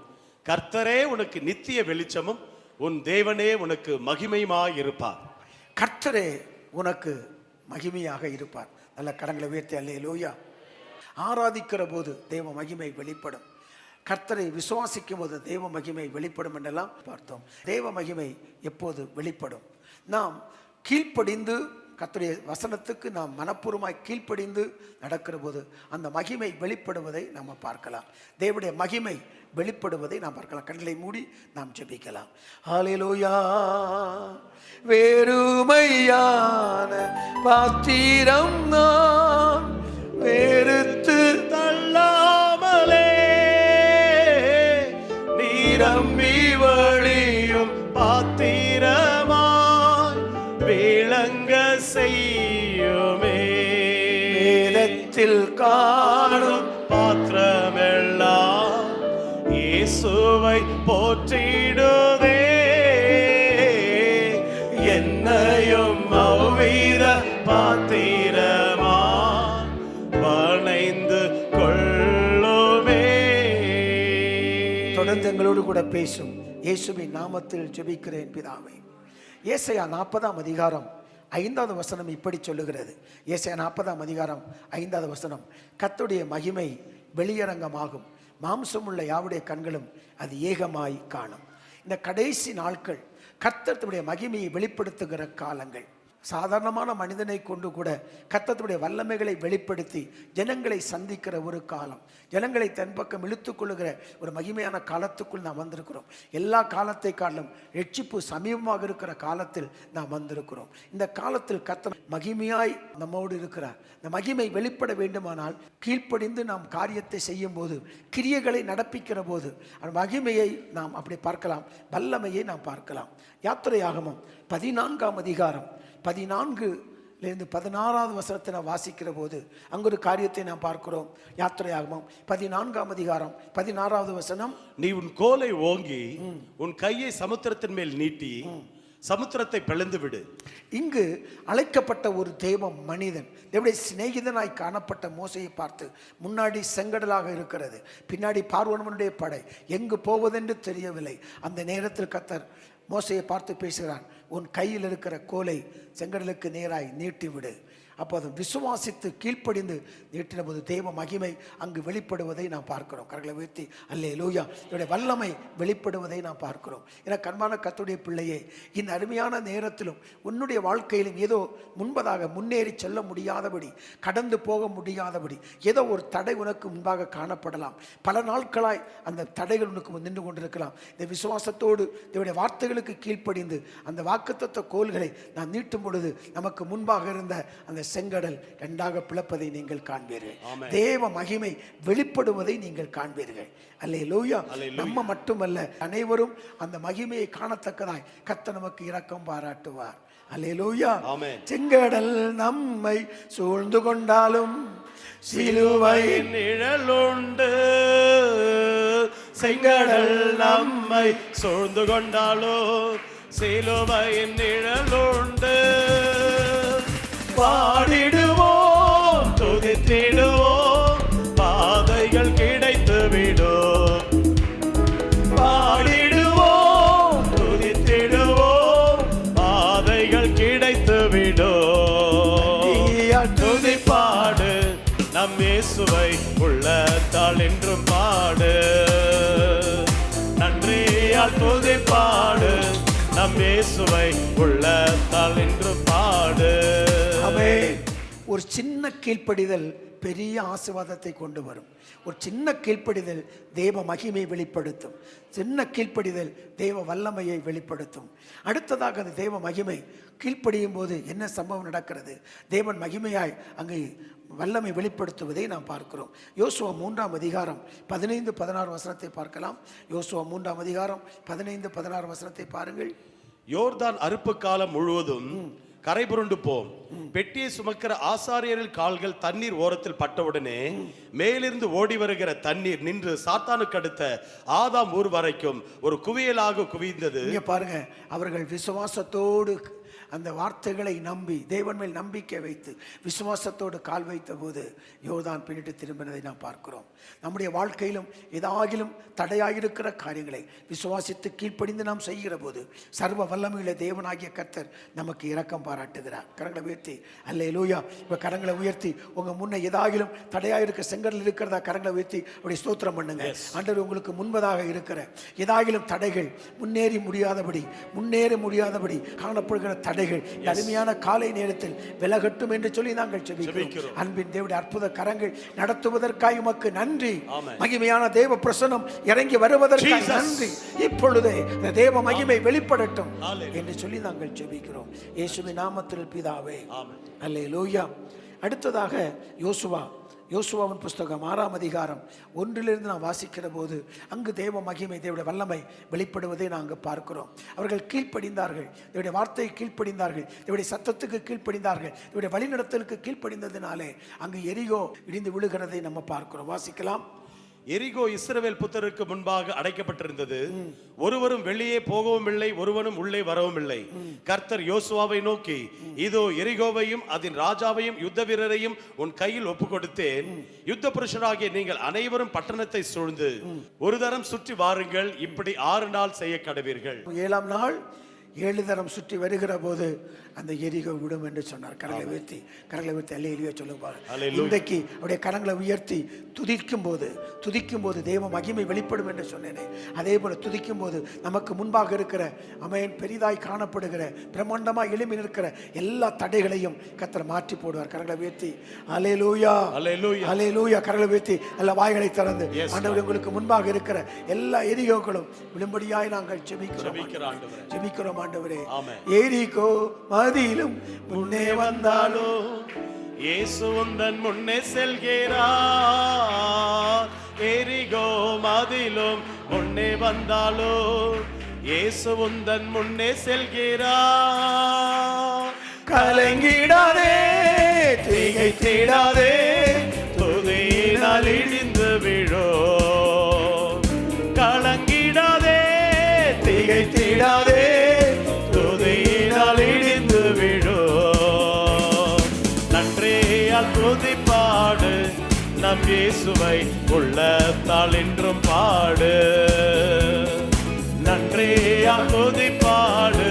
கர்த்தரே உனக்கு நித்திய வெளிச்சமும் உன் தேவனே உனக்கு மகிமையுமாய் இருப்பார். கர்த்தரே உனக்கு மகிமையாக இருப்பார். நல்ல கரங்களை உயர்த்தி அல்லேலூயா. ஆராதிக்கிற போது தேவ மகிமை வெளிப்படும். கர்த்தரை விசுவாசிக்கும் போது தேவ மகிமை வெளிப்படும் என்றெல்லாம் பார்த்தோம். தேவ மகிமை எப்போது வெளிப்படும்? நாம் கீழ்ப்படிந்து கர்த்தருடைய வசனத்துக்கு நாம் மனப்பூர்வமாய் கீழ்ப்படிந்து நடக்கிற போது அந்த மகிமை வெளிப்படுவதை நாம் பார்க்கலாம். தேவனுடைய மகிமை வெளிப்படுவதை நாம் பார்க்கலாம். கண்களை மூடி நாம் ஜெபிக்கலாம். ஹல்லேலூயா. வேறுமையான பாத்திரம் நான் வெறுத்து தள்ளாமலே நீரம்பி வழியும் பாத்திரமாய் விளங்க செய்யுமே. வேதத்தில் காணும் பாத்திரமெல்லாம் இயேசுவை போற்றிடுதே. என்னையும் அவ்வித பாத்திரமா வணைந்து கொள்ளுமே. தொடர்ந்து எங்களோடு கூட பேசும். இயேசுவின் நாமத்தில் ஜெபிக்கிறேன் பிதாவே. ஏசாயா 40:5 இப்படி சொல்லுகிறது. ஏசாயா 40:5 கர்த்தருடைய மகிமை வெளியரங்கமாகும், மாம்சமுள்ள யாவுடைய கண்களும் அது ஏகமாய் காணும். இந்த கடைசி நாட்கள் கர்த்தருடைய மகிமையை வெளிப்படுத்துகிற காலங்கள். சாதாரணமான மனிதனை கொண்டு கூட கர்த்தருடைய வல்லமைகளை வெளிப்படுத்தி ஜனங்களை சந்திக்கிற ஒரு காலம், ஜனங்களை தன் பக்கம் இழுத்துக் கொள்ளுகிற ஒரு மகிமையான காலத்துக்குள் நாம் வந்திருக்கிறோம். எல்லா காலத்தை காட்டிலும் ரட்சிப்பு சமீபமாக இருக்கிற காலத்தில் நாம் வந்திருக்கிறோம். இந்த காலத்தில் கர்த்தர் மகிமையாய் நம்மோடு இருக்கிறார். இந்த மகிமை வெளிப்பட வேண்டுமானால் கீழ்ப்படிந்து நாம் காரியத்தை செய்யும் போது, கிரியைகளை நடப்பிக்கிற போது அந்த மகிமையை நாம் அப்படி பார்க்கலாம், வல்லமையை நாம் பார்க்கலாம். யாத்திரையாகமம் 14:14 வாசிக்கிற போது அங்கு ஒரு காரியத்தை நாம் பார்க்கிறோம். யாத்திரையாகமம் 14:16 நீ உன் கோலை ஓங்கி உன் கையை சமுத்திரத்தின் மேல் நீட்டி சமுத்திரத்தை பிளந்து விடு. இங்கு அழைக்கப்பட்ட ஒரு தேவ மனிதன், தேவனுடைய சிநேகிதனாய் காணப்பட்ட மோசையை பார்த்து, முன்னாடி செங்கடலாக இருக்கிறது, பின்னாடி பார்வோனுடைய படை, எங்கு போவதென்று தெரியவில்லை. அந்த நேரத்தில் கர்த்தர் மோசையை பார்த்து பேசுகிறான். உன் கையில் இருக்கிற கோலை செங்கடலுக்கு நேராய் நீட்டிவிடு. அப்போது விசுவாசித்து கீழ்ப்படிந்து நீட்டின போது தேவ மகிமை அங்கு வெளிப்படுவதை நாம் பார்க்கிறோம். கரங்களை உயர்த்தி அல்லேலூயா. இதனுடைய வல்லமை வெளிப்படுவதை நாம் பார்க்கிறோம். என கண்பான கர்த்தருடைய பிள்ளையே, இந்த அருமையான நேரத்திலும் உன்னுடைய வாழ்க்கையிலும் ஏதோ முன்பதாக முன்னேறி செல்ல முடியாதபடி, கடந்து போக முடியாதபடி ஏதோ ஒரு தடை உனக்கு முன்பாக காணப்படலாம். பல நாட்களாய் அந்த தடைகள் உனக்கு நின்று கொண்டிருக்கலாம். இந்த விசுவாசத்தோடு தேவனுடைய வார்த்தைகளுக்கு கீழ்ப்படிந்து அந்த வாக்குத்தத்த கோல்களை நான் நீட்டும் பொழுது நமக்கு முன்பாக இருந்த அந்த செங்கடல் இரண்டாக பிளப்பதை நீங்கள் காண்பீர்கள். தேவ மகிமை வெளிப்படுவதை நீங்கள் காண்பீர்கள். அல்லேலூயா. நம்ம மட்டுமல்ல, அனைவரும் அந்த மகிமையை காணத்தக்கதாய் கர்த்தர் நமக்கு இரக்கம் பாராட்டுவார். அல்லேலூயா. செங்கடல் நம்மை சூழ்ந்து கொண்டாலும் சிலுவையின் நிழலுண்டு. செங்கடல் நம்மை சூழ்ந்து கொண்டாலும் சிலுவையின் நிழலுண்டு. பாடிடுவோம், துதித்திடுவோம், பாதைகள் கிடைத்து விடும். பாடிடுவோம், துதித்திடுவோம், பாதைகள் கிடைத்து விடும். துதிப்பாடு நம் இயேசுவை உள்ளத்தால் என்றும் பாடு. நன்றியால் துதிப்பாடு நம் இயேசுவை உள்ளத்தால் என்று பாடு. ஆமென். ஒரு சின்ன கீழ்ப்படிதல் பெரிய ஆசீர்வாதத்தை கொண்டு வரும். ஒரு சின்ன கீழ்ப்படிதல் தேவ மகிமை வெளிப்படுத்தும். சின்ன கீழ்ப்படிதல் தேவ வல்லமையை வெளிப்படுத்தும். அடுத்ததாக அந்த தேவ மகிமை கீழ்ப்படியும் போது என்ன சம்பவம் நடக்கிறது? தேவன் மகிமையாய் அங்கே வல்லமை வெளிப்படுத்துவதை நாம் பார்க்கிறோம். யோசுவா 3ஆம் அதிகாரம் 15-16 வசனத்தை பார்க்கலாம். யோசுவா 3ஆம் அதிகாரம் 15-16 வசனத்தை பாருங்கள். யோர்தான் அறுப்பு காலம் முழுவதும் கரை புரண்டு போம். பெட்டியை சுமக்கிற ஆசாரியரின் கால்கள் தண்ணீர் ஓரத்தில் பட்டவுடனே மேலிருந்து ஓடி வருகிற தண்ணீர் நின்று சாத்தானுக்கு அடுத்த ஆதாம் ஊர் வரைக்கும் ஒரு குவியலாக குவிந்தது. இங்க பாருங்க, அவர்கள் விசுவாசத்தோடு அந்த வார்த்தைகளை நம்பி தேவன் மேல் நம்பிக்கை வைத்து விசுவாசத்தோடு கால் வைத்த போது யோர்தான் பின்னிட்டு திரும்பினதை நாம் பார்க்கிறோம். நம்முடைய வாழ்க்கையிலும் ஏதாகிலும் தடையாயிருக்கிற காரியங்களை விசுவாசித்து கீழ்ப்படிந்து நாம் செய்கிற போது சர்வ வல்லமையுள்ள தேவனாகிய கர்த்தர் நமக்கு இரக்கம் பாராட்டுகிறார். கரங்களை உயர்த்தி அல்லேலூயா. இப்போ கரங்களை உயர்த்தி உங்க முன்ன ஏதாகிலும் தடையாயிருக்க செங்கடல் இருக்கிறதா கரங்களை உயர்த்தி அப்படி ஸ்தோத்திரம் பண்ணுங்க. ஆண்டவர் உங்களுக்கு முன்பதாக இருக்கிற ஏதாகிலும் தடைகள் முன்னேற முடியாதபடி காணப்படுகிற தடைகள் அருமையான காலை நேரத்தில் விலகட்டும் என்று சொல்லி நாங்கள் ஜெபிக்கிறோம். அன்பின் தேவனுடைய அற்புத கரங்கள் நடத்துவதற்காக உமக்கு நன்றி. மகிமையான தேவ பிரசன்னம் இறங்கி வருவதற்காக நன்றி. இப்பொழுதே இந்த தேவ மகிமை வெளிப்படட்டும் என்று சொல்லி நாங்கள் ஜெபிக்கிறோம். இயேசுவின் நாமத்தில் பிதாவே, அல்லேலூயா. அடுத்ததாக யோசுவாவின் புஸ்தகம் 6ஆம் அதிகாரம் 1 நாம் வாசிக்கிற போது அங்கு தேவ மகிமை தேவனுடைய வல்லமை வெளிப்படுவதை நாங்கள் பார்க்கிறோம். அவர்கள் கீழ்ப்படிந்தார்கள், தேவனுடைய வார்த்தையை கீழ்ப்படிந்தார்கள், தேவனுடைய சத்தத்துக்கு கீழ்ப்படிந்தார்கள், தேவனுடைய வழிநடத்தலுக்கு கீழ்ப்படிந்ததினாலே அங்கு எரிகோ இடிந்து விழுகிறதை நம்ம பார்க்கிறோம். வாசிக்கலாம். எரிகோ இஸ்ரவேல் புத்தருக்கு முன்பாக அடைக்கப்பட்டிருந்தது. ஒருவரும் வெளியே போகவும் இல்லை, ஒருவனும் உள்ளே வரவும் இல்லை. கர்த்தர் யோசுவாவை நோக்கி, இதோ எரிகோவையும் அதன் ராஜாவையும் யுத்த வீரரையும் உன் கையில் ஒப்பு கொடுத்தேன். யுத்த புருஷராகிய நீங்கள் அனைவரும் பட்டணத்தை சூழ்ந்து ஒரு தரம் சுற்றி வாருங்கள். இப்படி 6 நாள் செய்ய கடவீர்கள். 7ஆம் நாள் 7 தரம் சுற்றி வருகிற போது அந்த எரிகோ விடும் என்று சொன்னார். கரங்களை உயர்த்தி அல்லேலூயா சொல்லுங்க. இன்றைக்கு அவருடைய கரங்களை உயர்த்தி துதிக்கும் போது தேவ மகிமை வெளிப்படும் என்று சொன்னேனே, அதே போல துதிக்கும் போது நமக்கு முன்பாக இருக்கிற அமேன் பெரிதாய் காணப்படுகிற பிரம்மாண்டமாய் எழும்பி நிற்கிற எல்லா தடைகளையும் கர்த்தர் மாற்றி போடுவார். கரங்களை உயர்த்தி அல்லேலூயா அல்லேலூயா. கரங்களை உயர்த்தி எல்லா வாய்களை திறந்து ஆண்டவர் உங்களுக்கு முன்பாக இருக்கிற எல்லா எரிகோக்களும் விழும்படியாய் நாங்கள் ஜெபிக்கிறோம். ஆண்டவரே, எரிகோ மதிலும் முன்னே வந்தாலோ இயேசு உந்தன் முன்னே செல்கிறார். எரிகோ மதிலும் முன்னே வந்தாலோ இயேசு உந்தன் முன்னே செல்கிறார். கலங்கிடாதே, திகைத்திடாதே, துதியினால் இடிந்து விழோ. கலங்கிடாதே, திகைத்திடாதே, துதியினால் இடிந்து விழோ. நன்றியால் துதிப்பாடு, நம் இயேசுவை உள்ளத்தால் என்றும் பாடு. நன்றியால் துதிப்பாடு,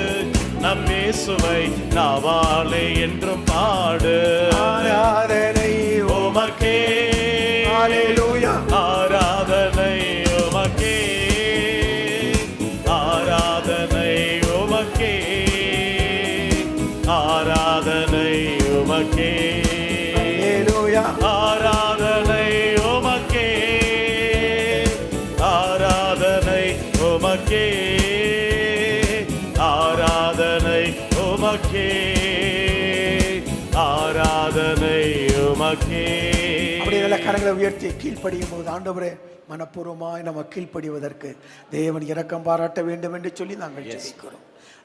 நம் இயேசுவை நாவாலே என்றும் பாடு. ஆராதனை உமக்கே, அல்லேலூயா. ஆராதனை உமக்கே, ஆராதனை உமக்கே, ஆராதனை உமக்கே, அல்லேலூயா. ஆராதனை உமக்கே, ஆராதனை உமக்கே, ஆராதனை உமக்கே, ஆராதனை உமக்கே. அப்படியே கரங்களை உயர்த்தி கீழ்ப்படியும் போது ஆண்டவரே மனப்பூர்வமாய் நம்ம கீழ்ப்படிவதற்கு தேவன் இரக்கம் பாராட்ட வேண்டும் என்று சொல்லி நாங்கள் ஜெபிக்கிறோம்.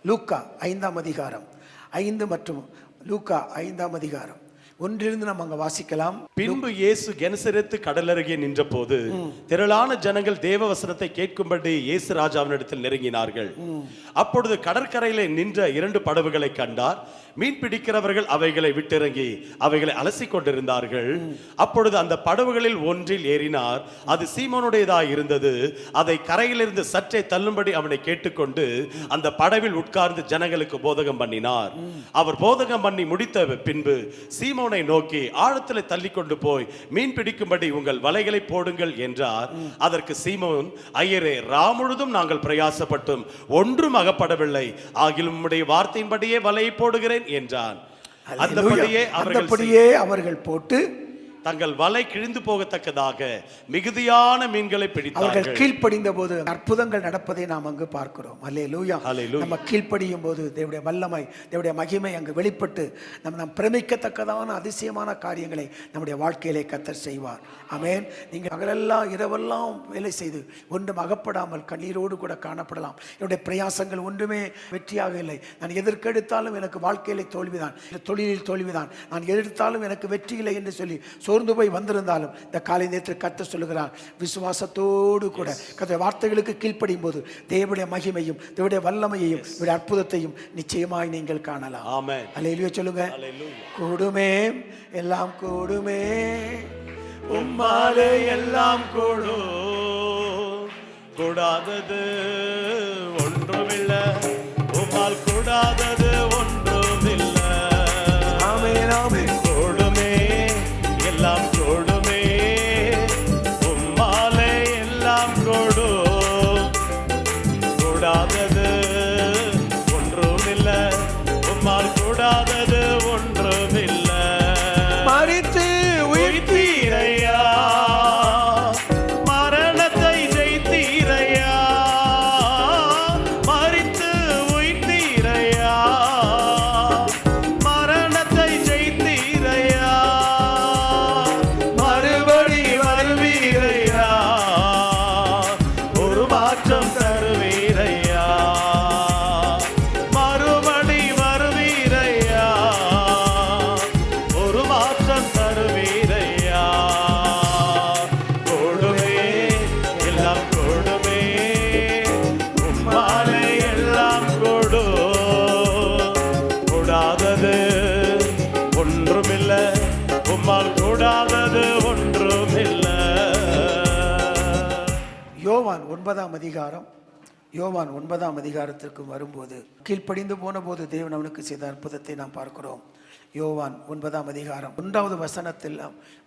லூக்கா 5ஆம் அதிகாரம் 5 மற்றும் லூக்கா 5ஆம் அதிகாரம் 1 நம்ம அங்க வாசிக்கலாம். பின்பு இயேசு கெனசரேத்து கடலருகே நின்ற போது திரளான ஜனங்கள் தேவ வசனத்தை கேட்கும்படி இயேசு ராஜாவினிடத்தில் நெருங்கினார்கள். அப்பொழுது கடற்கரையிலே நின்ற 2 படகுகளை கண்டார். மீன் பிடிக்கிறவர்கள் அவைகளை விட்டிறங்கி அவைகளை அலசி கொண்டிருந்தார்கள். அப்பொழுது அந்த படகுகளில் ஒன்றில் ஏறினார். அது சீமோனுடையதாய் இருந்தது. அதை கரையிலிருந்து சற்றே தள்ளும்படி அவனை கேட்டுக்கொண்டு அந்த படவில் உட்கார்ந்து ஜனங்களுக்கு போதகம் பண்ணினார். அவர் போதகம் பண்ணி முடித்த பின்பு சீமோன் சீமோனை நோக்கி ஆழத்தில் தள்ளி கொண்டு போய் மீன் பிடிக்கும்படி உங்கள் வலைகளை போடுங்கள் என்றார். அதற்கு சீமோன், ஐயரே, முழுதும் நாங்கள் பிரயாசப்பட்டும் ஒன்றும் அகப்படவில்லை, ஆகிலும் உம்முடைய வார்த்தையின்படியே வலையை போடுகிறேன் என்றான். அந்தபடியே அவர்கள் போட்டு தங்கள் வலை கிழிந்து போகத்தக்கதாக மிகுதியான மீன்களை பிடித்தார்கள். அவர்கள் கீழ்ப்படிந்த போது அற்புதங்கள் நடப்பதை நாம் அங்கு பார்க்கிறோம். அல்லேலூயா. நம்ம கீழ்ப்படியும் போது தேவனுடைய வல்லமை, தேவனுடைய மகிமை அங்கு வெளிப்பட்டு நாம் பிரமிக்கத்தக்கதான அதிசயமான காரியங்களை நம்முடைய வாழ்க்கையிலே கர்த்தர் செய்வார். ஆமென். நீங்கள் பகலெல்லாம் இரவெல்லாம் வேலை செய்து ஒன்றும் அகப்படாமல் கண்ணீரோடு கூட காணப்படலாம். என்னுடைய பிரயாசங்கள் ஒன்றுமே வெற்றியாக இல்லை, நான் எதற்கெடுத்தாலும் எனக்கு வாழ்க்கையிலே தோல்விதான், தொழிலில் தோல்விதான், நான் எதிர்த்தாலும் எனக்கு வெற்றி இல்லை என்று சொல்லி சோர்ந்து போய் வந்திருந்தாலும் இந்த காலை நேரத்தில் கர்த்தர் சொல்லுகிறார், விசுவாசத்தோடு கூட கர்த்தருடைய வார்த்தைகளுக்கு கீழ்ப்படியும் போது தேவனுடைய மகிமையும் தேவனுடைய வல்லமையையும் தேவனுடைய அற்புதத்தையும் நிச்சயமாய் நீங்கள் காணலாம். ஆமென். அல்லேலூயா சொல்லுங்க. கூடுமே, எல்லாம் கூடுமே, உம்மாலே எல்லாம் கூடும், கூடாதது ஒன்றுமில்லை, உம்மால் கூடாதது ஒன்றுமில்லை. ஆமென், ஆமென். கூடுமே, எல்லாம் கூடுமே, உம்மாலே எல்லாம் கூடும், கூடாதது ஒன்றுமில்லை, உம்மால் கூடாதது ஒன்றுமில்லை. மரித்து உயிர்த்தீரையா, மரணத்தை ஜெயித்தீரையா, மரித்து உயிர்த்தீரையா, மரணத்தை ஜெயித்தீரையா, மறுபடி வருவீரையா, ஒரு மாற்றம் தருவீரையா, மறுபடி வருவீரையா, ஒரு மாற்றம் தருவீரையா. கூடுமே, எல்லாம் கூடுமே, உம்மாலே எல்லாம் கூடும், கூடாதது ஒன்றுமில்லை, உம்மால் கூடாதது ஒன்றுமில்லை. யோவான் 9ஆம் அதிகாரம், யோவான் 9ஆம் அதிகாரத்திற்கு வரும்போது கீழ்ப்படிந்து போன போது தேவன் அவனுக்கு செய்த அற்புதத்தை நாம் பார்க்கிறோம். யோவான் 9ஆம் அதிகாரம் 1வது வசனத்தில்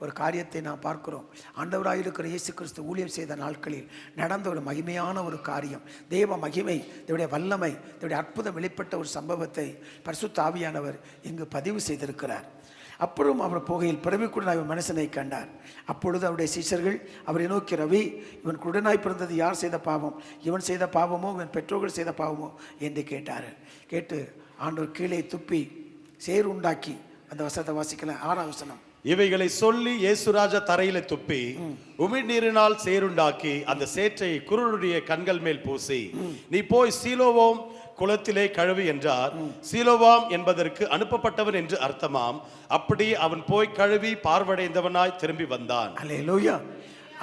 ஒரு காரியத்தை நாம் பார்க்கிறோம். ஆண்டவராயிருக்கிற இயேசு கிறிஸ்து ஊழியம் செய்த நாட்களில் நடந்த ஒரு மகிமையான ஒரு காரியம், தேவ மகிமை, தேவனுடைய வல்லமை, தேவனுடைய அற்புதம் வெளிப்பட்ட ஒரு சம்பவத்தை பரிசுத்த ஆவியானவர் இங்கு பதிவு செய்திருக்கிறார். அப்புறம் அவர் போகையில் பிறவிக்குடனாய் ஒரு மனுஷனை கண்டார். அப்பொழுது அவருடைய சீஷர்கள் அவரை நோக்கி, ரவி, இவன் குடனாய் பிறந்தது யார் செய்த பாவம்? இவன் செய்த பாவமோ இவன் பெற்றோர்கள் செய்த பாவமோ என்று கேட்டார்கள். கேட்டு ஆண்டவர் கீழே துப்பி சேறு உண்டாக்கி, அந்த வசனத்தை வாசிக்கலாம், 6ஆம் வசனம். இவைகளை சொல்லி இயேசுராஜா தரையில துப்பி உமிழ்நீரினால் சேருண்டாக்கி அந்த சேற்றை குருடைய கண்கள் மேல் பூசி, நீ போய் சீலோவோம் குளத்திலே கழுவி என்றார். சீலோவாம் என்பதற்கு அனுப்பப்பட்டவன் என்று அர்த்தமாம். அப்படி அவன் போய் கழுவி பார்வடைந்தவனாய் திரும்பி வந்தான். அல்லேலூயா.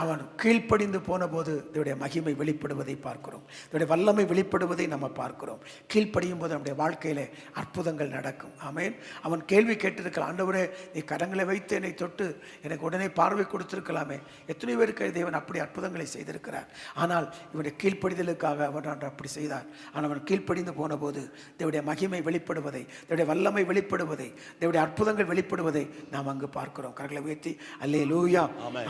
அவன் கீழ்ப்படிந்து போன போது இதோடைய மகிமை வெளிப்படுவதை பார்க்கிறோம், இதோடைய வல்லமை வெளிப்படுவதை நம்ம பார்க்கிறோம். கீழ்ப்படியும் போது நம்முடைய வாழ்க்கையில அற்புதங்கள் நடக்கும். ஆமென். அவன் கேள்வி கேட்டிருக்கலாம், ஆண்டவரே, நீ கரங்களை வைத்து என்னை தொட்டு எனக்கு உடனே பார்வை கொடுத்திருக்கலாமே. எத்தனை பேருக்கு தேவன் அப்படி அற்புதங்களை செய்திருக்கிறார். ஆனால் இவனுடைய கீழ்ப்படிதலுக்காக அவன் அப்படி செய்தார். ஆனால் அவன் கீழ்ப்படிந்து போன போது தேவனுடைய மகிமை வெளிப்படுவதை, தேவனுடைய வல்லமை வெளிப்படுவதை, தேவனுடைய அற்புதங்கள் வெளிப்படுவதை நாம் அங்கு பார்க்கிறோம். கரங்களை உயர்த்தி அல்லேலூயா.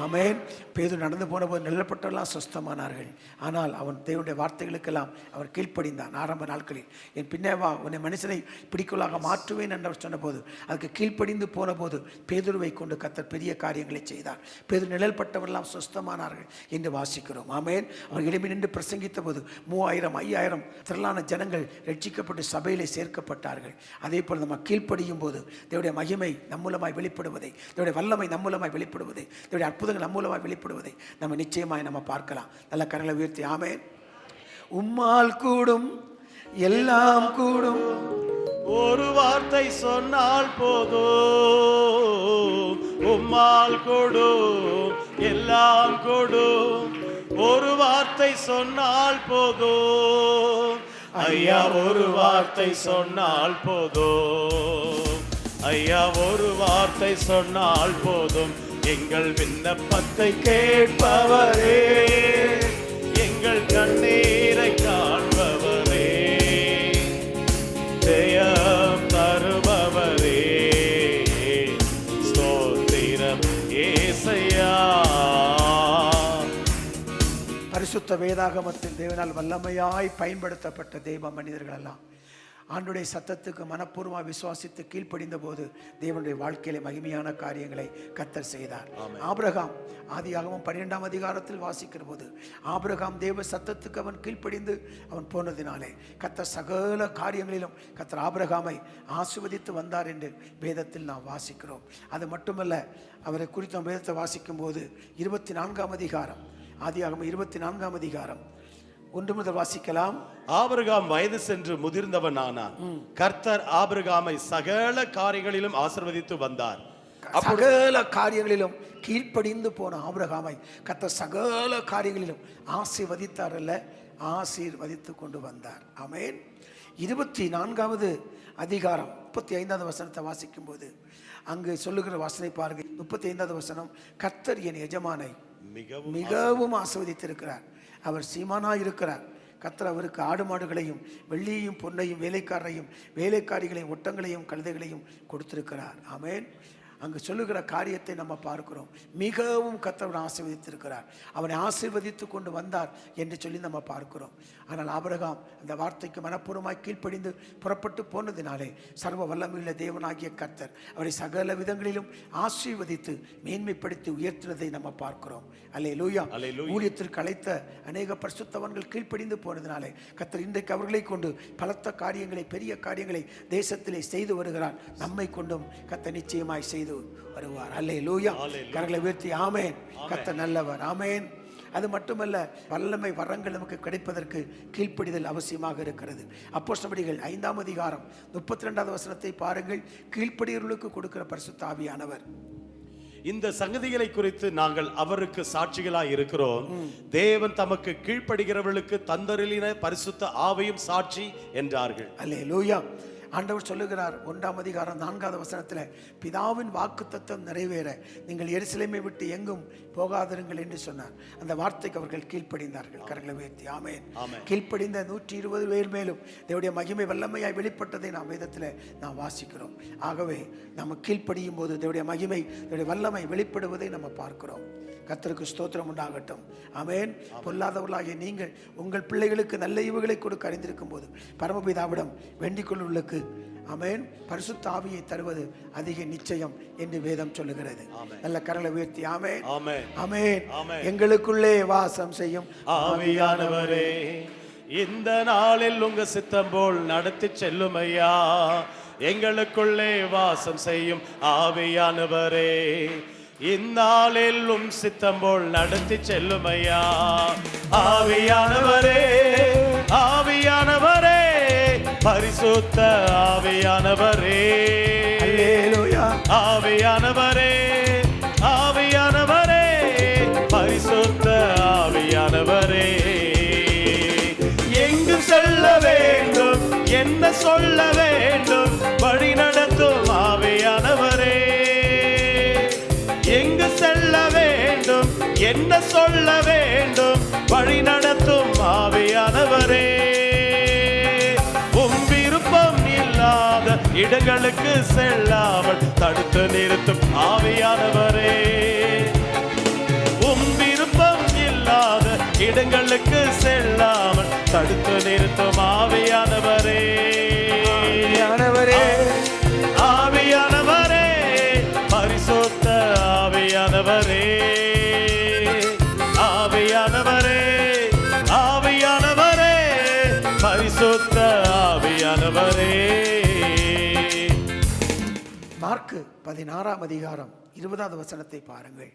ஆமென். பேதுரு நடந்து போன போது நெல்லப்பட்டெல்லாம் சுஸ்தமானார்கள். ஆனால் அவன் தேவனுடைய வார்த்தைகளுக்கெல்லாம் அவர் கீழ்ப்படிந்தான். ஆரம்ப நாட்களில் என் பின்னே வா, உன்னை மனுஷனை பிடிக்கலாக மாற்றுவேன் என்று சொன்ன போது அதுக்கு கீழ்ப்படிந்து போன போது பேதுருவை கொண்டு கர்த்தர் பெரிய காரியங்களை செய்தார். பேதுரு நிழல்பட்டவரெல்லாம் சுஸ்தமானார்கள் என்று வாசிக்கிறோம். ஆமென். அவர் எழுப்பி நின்று பிரசங்கித்த போது 3000 5000 திரளான ஜனங்கள் ரட்சிக்கப்பட்டு சபையிலே சேர்க்கப்பட்டார்கள். அதே போல் நம்ம கீழ்ப்படியும் போது தேவனுடைய மகிமை நம்மூலமாய் வெளிப்படுவதை, தேவனுடைய வல்லமை நம்மூலமாய் வெளிப்படுவதை, தேவனுடைய அற்புதங்கள் நம்மூலமாய் வெளிப்படுவதை நம்ம நிச்சயமாய் நம்ம பார்க்கலாம். நல்ல கரங்களை உயர்த்தி ஆமென். உம்மால் கூடும், எல்லாம் கூடும், ஒரு வார்த்தை சொன்னால் போதும், உம்மால் கூடும், எல்லாம் கூடும், ஒரு வார்த்தை சொன்னால் போதும், ஐயா ஒரு வார்த்தை சொன்னால் போதும், ஐயா ஒரு வார்த்தை சொன்னால் போதும், எங்கள் விண்ணப்பத்தை கேட்பவரே, எங்கள் கண்ணீரை காண்பவரே, ஜெயம் தருபவரே, பரிசுத்த வேதாகமத்தில் தேவனால் வல்லமையாய் பயன்படுத்தப்பட்ட தெய்வ மனிதர்கள் எல்லாம் ஆண்டுடைய சத்தத்துக்கு மனப்பூர்வமாக விசுவாசித்து கீழ்ப்படிந்த போது தேவனுடைய வாழ்க்கையில மகிமையான காரியங்களை கர்த்தர் செய்தார். ஆபிரகாம் ஆதியாகமம் 12ஆம் அதிகாரத்தில் வாசிக்கிற போது ஆபிரகாம் தேவ சத்தத்துக்கு அவன் கீழ்ப்படிந்து அவன் போனதினாலே கர்த்தர் சகல காரியங்களிலும் கர்த்தர் ஆபிரகாமை ஆசீர்வதித்து வந்தார் என்று வேதத்தில் நாம் வாசிக்கிறோம். அது மட்டுமல்ல, அவரை குறித்த வேதத்தை வாசிக்கும் போது 24ஆம் அதிகாரம் ஆதியாகமம் 24ஆம் அதிகாரம் 1 முதல் வாசிக்கலாம். ஆபிரகாம் வயது சென்று முதிர்ந்தவன் ஆனான். கர்த்தர் ஆபிரகாமை சகல காரியங்களிலும் ஆசீர்வதித்து வந்தார். சகல காரியங்களிலும் கீழ்ப்படிந்து போன ஆபிரகாமை கர்த்தர் சகல காரியங்களிலும் ஆசீர்வதித்தார் அல்ல, ஆசீர்வதித்து கொண்டு வந்தார். ஆமென். 24வது அதிகாரம் 35வது வசனத்தை வாசிக்கும் போது அங்கு சொல்லுகிற வசனை பாருங்கள். 35வது வசனம், கர்த்தர் என் எஜமானை மிகவும் ஆசீர்வதித்திருக்கிறார், அவர் சீமானாய் இருக்கிறார். கர்த்தர் அவருக்கு ஆடு மாடுகளையும் வெள்ளியையும் பொன்னையும் வேலைக்காரரையும் வேலைக்காரிகளையும் ஒட்டங்களையும் கழுதைகளையும் கொடுத்திருக்கிறார். ஆமென். அங்கு சொல்லுகிற காரியத்தை நம்ம பார்க்கிறோம். மிகவும் கர்த்தர் ஆசீர்வதித்திருக்கிறார், அவனை ஆசீர்வதித்து கொண்டு வந்தார் என்று சொல்லி நம்ம பார்க்கிறோம். ஆனால் ஆபிரகாம் அந்த வார்த்தைக்கு மனப்பூர்வமாய் கீழ்ப்படிந்து புறப்பட்டு போனதினாலே சர்வ வல்லமையுள்ள தேவனாகிய கர்த்தர் அவரை சகல விதங்களிலும் ஆசீர்வதித்து மேன்மைப்படுத்தி உயர்த்தினதை நம்ம பார்க்கிறோம். அல்லேலூயா. ஊழியத்திற்கு அழைத்த அநேக பரிசுத்தவான்கள் கீழ்ப்படிந்து போனதினாலே கர்த்தர் இன்றைக்கு அவர்களை கொண்டு பலத்த காரியங்களை பெரிய காரியங்களை தேசத்திலே செய்து வருகிறார். நம்மை கொண்டும் கர்த்தர் நிச்சயமாய் செய்து வருவார். அல்லேலூயா. கரங்களை உயர்த்தி ஆமென். கர்த்தர் நல்லவர். ஆமென். அது மட்டுமல்ல, வல்லமை வரங்கள் நமக்கு கிடைப்பதற்கு கீழ்ப்படிதல் அவசியமாக இருக்கிறது. அப்போஸ்தலர்கள் 5ஆம் அதிகாரம் 32வது வசனத்தை பாருங்கள். கீழ்ப்படியவர்களுக்கு கொடுக்கிற பரிசுத்த ஆவியானவர். இந்த சங்கதிகளை குறித்து நாங்கள் அவருக்கு சாட்சிகளாய் இருக்கிறோம். தேவன் தமக்கு கீழ்ப்படுகிறவர்களுக்கு தந்தருளின பரிசுத்த ஆவியும் சாட்சி என்றார்கள். அல்லேலூயா. ஆண்டவர் சொல்லுகிறார் 1ஆம் அதிகாரம் 4வது வசனத்தில், பிதாவின் வாக்குத்தத்தம் நிறைவேற நீங்கள் எருசலேமை விட்டு எங்கும் போகாதிருங்கள் என்று சொன்னார். அந்த வார்த்தைக்கு அவர்கள் கீழ்ப்படிந்தார்கள். கரங்களை உயர்த்தி ஆமென். கீழ்ப்படிந்த 120 பேர் மேலும் தேவனுடைய மகிமை வல்லமையாய் வெளிப்பட்டதை நாம் வேதத்தில் நாம் வாசிக்கிறோம். ஆகவே நம்ம கீழ்ப்படியும் போது தேவனுடைய மகிமை தேவனுடைய வல்லமை வெளிப்படுவதை நம்ம பார்க்கிறோம். கர்த்தருக்கு ஸ்தோத்திரம் உண்டாகட்டும். ஆமென். பொல்லாதவர்களாகிய நீங்கள் உங்கள் பிள்ளைகளுக்கு நல்ல ஈவுகளை கொடுக்க அறிந்திருக்கும் போது பரமபிதாவிடம் வேண்டிக் கொள்ளுவர்களுக்கு ஆமென் பரிசுத்த ஆவியை தருவது அதிக நிச்சயம் என்று வேதம் சொல்லுகிறது. நல்ல கரங்களை உயர்த்தி ஆமென். ஆமென். எங்களுக்குள்ளே வாசம் செய்யும் ஆவியானவரே, இந்த நாளில் உங்க சித்தம் போல் நடத்தி செல்லும் ஐயா. எங்களுக்குள்ளே வாசம் செய்யும் ஆவியானவரே, இந்நாளில் சித்தம் போல் நடத்தி செல்லும் ஐயா. ஆவியானவரே, ஆவியானவரே, பரிசுத்த ஆவியானவரே, அல்லேலூயா. ஆவியானவரே, ஆவியானவரே, பரிசுத்த ஆவியானவரே, எங்கு செல்ல வேண்டும் என்ன சொல்ல வேண்டும் வழி நடத்தும் ஆவியானவரே, எங்கு செல்ல வேண்டும் என்ன சொல்ல வேண்டும் வழி நடத்தும் ஆவியானவரே, விருப்பம் இல்லாத இடங்களுக்கு செல்லாமல் தடுத்து நிறுத்தும் ஆவியானவரே, விருப்பம் இல்லாத இடங்களுக்கு செல்லாமல் தடுத்து நிறுத்தும் ஆவியானவரே, ஆவியானவரே, பரிசுத்த ஆவியானவரே, ஆவியானவரே, ஆவியானவரே, பரிசுத்த ஆவியானவரே. மார்க்கு 16ஆம் அதிகாரம் 20வது வசனத்தை பாருங்கள்.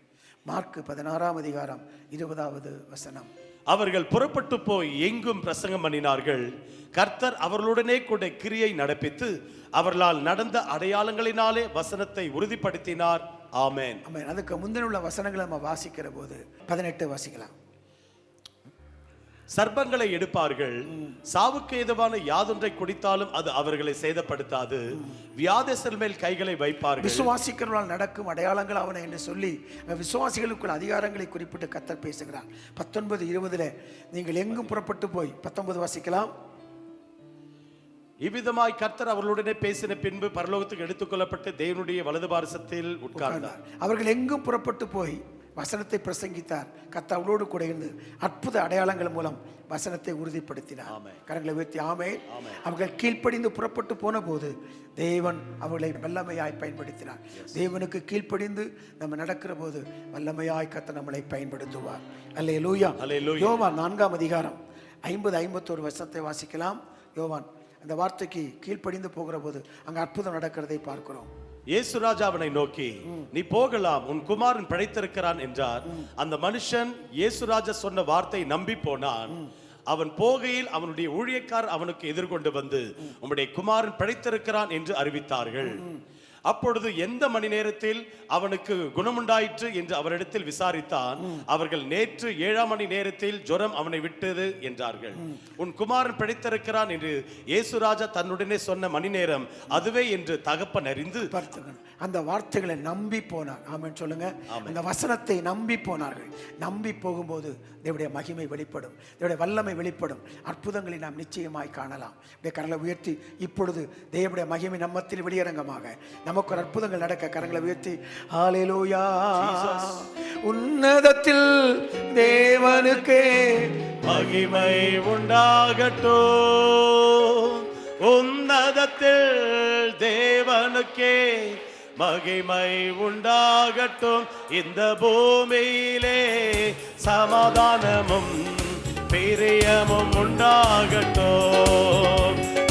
மார்க்கு 16ஆம் அதிகாரம் 20வது வசனம். அவர்கள் புறப்பட்டு போய் எங்கும் பிரசங்கம் பண்ணினார்கள். கர்த்தர் அவர்களுடனே கூட கிரியை நடப்பித்து அவர்களால் நடந்த அடையாளங்களினாலே வசனத்தை உறுதிப்படுத்தினார். ஆமென். ஆமென். அதுக்கு முந்தின உள்ள வசனங்களை நம்ம வாசிக்கிற போது 18 வாசிக்கலாம். சர்ப்பங்களை எடுப்பார்கள், சாவுக்கு ஏதுவான யாதொன்றை குடித்தாலும் அது அவர்களை சேதப்படுத்தாது, வியாதிஸ்தர் மேல் கைகளை வைப்பார்கள். விசுவாசிக்கிறவர்களால் நடக்கும் அடையாளங்கள் அவனை என்று சொல்லி விசுவாசிகளுக்குள் அதிகாரங்களை குறிப்பிட்டு கர்த்தர் பேசுகிறார். 19:20 நீங்கள் எங்கும் புறப்பட்டு போய் 19 வாசிக்கலாம். இவ்விதமாய் கர்த்தர் அவர்களுடனே பேசின பின்பு பரலோகத்துக்கு எடுத்துக்கொள்ளப்பட்டு தேவனுடைய வலது பாரசத்தில் உட்கார்ந்தார். அவர்கள் எங்கும் புறப்பட்டு போய் வசனத்தை பிரசங்கித்தார். கர்த்தர் அவளோடு கூட இருந்து அற்புத அடையாளங்கள் மூலம் வசனத்தை உறுதிப்படுத்தினார். கரங்களை உயர்த்தி ஆமென். அவர்கள் கீழ்ப்படிந்து புறப்பட்டு போன போது தேவன் அவர்களை வல்லமையாய் பயன்படுத்தினார். தேவனுக்கு கீழ்ப்படிந்து நம்ம நடக்கிற போது வல்லமையாய் கர்த்தர் நம்மளை பயன்படுத்துவார். அல்லேலூயா. யோவான் 4ஆம் அதிகாரம் 50-51 வசனத்தை வாசிக்கலாம். யோவான் அந்த வார்த்தைக்கு கீழ்ப்படிந்து போகிற போது அங்க அற்புதம் நடக்கிறதை பார்க்கிறோம். இயேசு ராஜா அவனை நோக்கி, நீ போகலாம், உன் குமாரன் பிழைத்திருக்கிறான் என்றார். அந்த மனுஷன் இயேசு ராஜா சொன்ன வார்த்தை நம்பி போனான். அவன் போகையில் அவனுடைய ஊழியக்காரர் அவனுக்கு எதிர்கொண்டு வந்து, உம்முடைய குமாரன் பிழைத்திருக்கிறான் என்று அறிவித்தார்கள். அப்பொழுது எந்த மணி நேரத்தில் அவனுக்கு குணமுண்டாயிற்று என்று அவரிடத்தில் விசாரித்தான். அவர்கள் நேற்று 7ஆம் மணி நேரத்தில் ஜுரம் அவனை விட்டது என்றார்கள். உன் குமாரன் பிழைத்திருக்கிறான் என்று இயேசு ராஜா தன்னுடனே சொன்ன மணி நேரம் அதுவே என்று தகப்பன் அறிந்து அந்த வார்த்தைகளை நம்பி போனார். ஆமென் சொல்லுங்க. அந்த வசனத்தை நம்பி போனார்கள். நம்பி போகும்போது தேவனுடைய மகிமை வெளிப்படும், தேவனுடைய வல்லமை வெளிப்படும், அற்புதங்களை நாம் நிச்சயமாய் காணலாம். கரங்களை உயர்த்தி இப்பொழுது தேவனுடைய மகிமை நம்மத்தில் வெளியரங்கமாக நமக்கு ஒரு அற்புதங்கள் நடக்க கரங்களை உயர்த்தி ஹல்லேலூயா. உன்னதத்தில் தேவனுக்கே மகிமை உண்டாகட்டும், உன்னதத்தில் தேவனுக்கே மகிமை உண்டாகட்டும். இந்த பூமியிலே சமாதானமும் பிரியமும் உண்டாகட்டும்.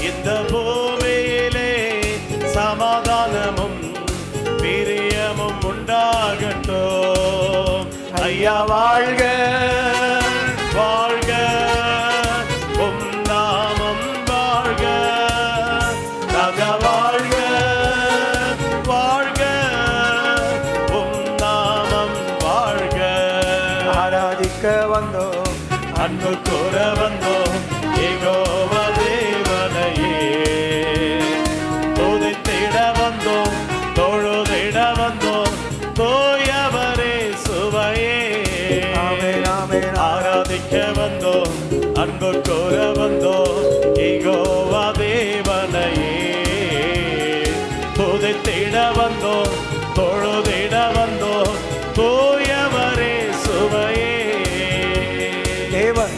இந்த பூமியிலே சமாதானமும் பிரியமும் உண்டாகட்டும். ஐயா வாழ்க வாழ்க, உம் நாமம் வாழ்க. ராஜா வாழ்க வாழ்க, உம் நாமம் வாழ்க. ஆராதிக்க வந்தோம், அன்பு கூற வந்தோம், யெகோவா தேவனையே துதித்திட வந்தோம், தொழுதிட வந்தோம், தூயவரே சுவையே. ஆராதிக்க வந்தோம், அன்பு கூற வந்தோம், யெகோவா தேவனையே துதித்திட வந்தோம், தொழுதிட வந்தோம், தூயவரே சுவையே. தேவன்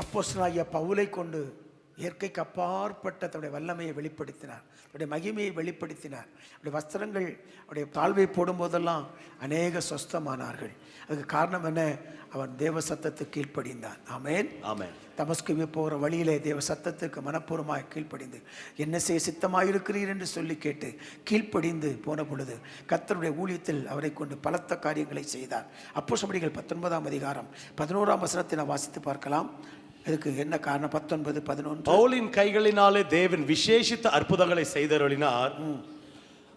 அப்போஸ்தலனாகிய பவுலை கொண்டு இயற்கைக்கு அப்பாற்பட்ட தன்னுடைய வல்லமையை வெளிப்படுத்தினார், அவருடைய மகிமையை வெளிப்படுத்தினார். அவருடைய வஸ்திரங்கள் அவருடைய தாழ்வை போடும்போதெல்லாம் அநேக சொஸ்தமானார்கள். அதுக்கு காரணம் என்ன? அவன் தேவ சத்தத்துக்கு கீழ்ப்படிந்தான். ஆமென் ஆமென். தமஸ்குவே போகிற வழியிலே தேவ சத்தத்துக்கு மனப்பூர்வமாய் கீழ்ப்படிந்து என்ன செய்ய சித்தமாயிருக்கிறீர் என்று சொல்லி கேட்டு கீழ்ப்படிந்து போன பொழுது கர்த்தருடைய ஊழியத்தில் அவரை கொண்டு பலத்த காரியங்களை செய்தார். அப்போஸ்தலர்கள் 19ஆம் அதிகாரம் 11ஆம் வசனத்தை நான் வாசித்து பார்க்கலாம். அதுக்கு என்ன காரணம்? 19-11. பவுலின் கைகளினாலே தேவன் விசேஷித்த அற்புதங்களை செய்தருளினார்.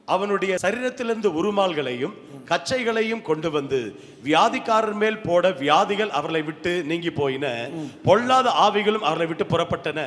அவனுடைய சரீரத்திலிருந்து உருமால்களையும் கச்சைகளையும் கொண்டு வந்து வியாதிக்காரர் மேல் போட வியாதிகள் அவர்களை விட்டு நீங்கி போயின, பொல்லாத ஆவிகளும் அவர்களை விட்டு புறப்பட்டன.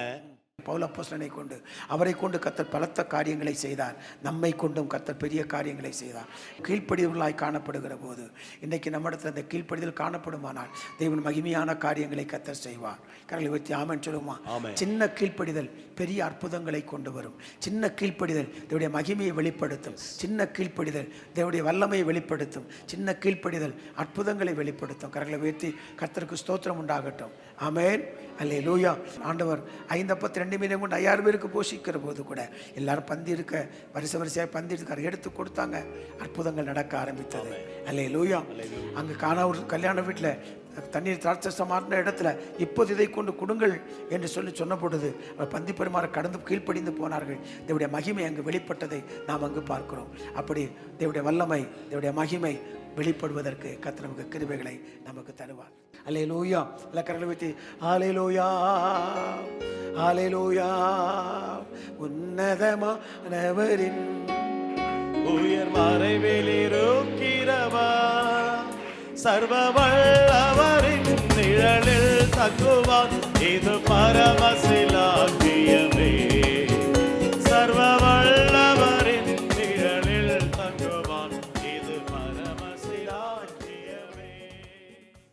பவுல் அப்போஸ்தலனை கொண்டு அவரை கொண்டு கர்த்தர் பலத்த காரியங்களை செய்தார். நம்மை கொண்டும் கர்த்தர் பெரிய காரியங்களை செய்தார். கீழ்ப்படிதலாய் காணப்படுகிற போது இன்றைக்கு நம்மிடத்தில் அந்த கீழ்ப்படிதல் காணப்படுமானால் தேவன் மகிமையான காரியங்களை கர்த்தர் செய்வார். கரங்களை உயர்த்தி ஆமென் சொல்லுமா. சின்ன கீழ்ப்படிதல் பெரிய அற்புதங்களை கொண்டு வரும். சின்ன கீழ்ப்படிதல் தேவனுடைய மகிமையை வெளிப்படுத்தும். சின்ன கீழ்ப்படிதல் தேவனுடைய வல்லமையை வெளிப்படுத்தும். சின்ன கீழ்ப்படிதல் அற்புதங்களை வெளிப்படுத்தும். கரங்களை உயர்த்தி கர்த்தருக்கு ஸ்தோத்திரம் உண்டாகட்டும். ஆமென் அல்லேலூயா. ஆண்டவர் 5 மீனை கொண்டு 5000 பேருக்கு போஷிக்கிற போது கூட எல்லாரும் பந்தி இருக்க வரிசையாக பந்தி இருக்கார் எடுத்து கொடுத்தாங்க. அற்புதங்கள் நடக்க ஆரம்பித்தது. அல்லேலூயா. அங்கே காணாவூர் கல்யாண வீட்டில் தண்ணீர் திராட்சரசம் மாறின இடத்துல இப்போது இதை கொண்டு கொடுங்கள் என்று சொன்ன பொழுது அவர் பந்தி பரிமாற கடந்து கீழ்ப்படிந்து போனார்கள். தேவனுடைய மகிமை அங்கு வெளிப்பட்டதை நாம் அங்கு பார்க்கிறோம். அப்படி தேவனுடைய வல்லமை தேவனுடைய மகிமை வெளிப்படுவதற்கு கர்த்தர் நமக்கு கிருபைகளை நமக்கு தருவார். அல்லேலூயா. கரங்களை வைத்து அல்லேலூயா அல்லேலூயா. உன்னதமானவரின் உயர் மறைவிலிருக்கிறவா, சர்வ வல்லவரின் நிழலில் தங்குவான், இது பரமசிலாக்கியமே.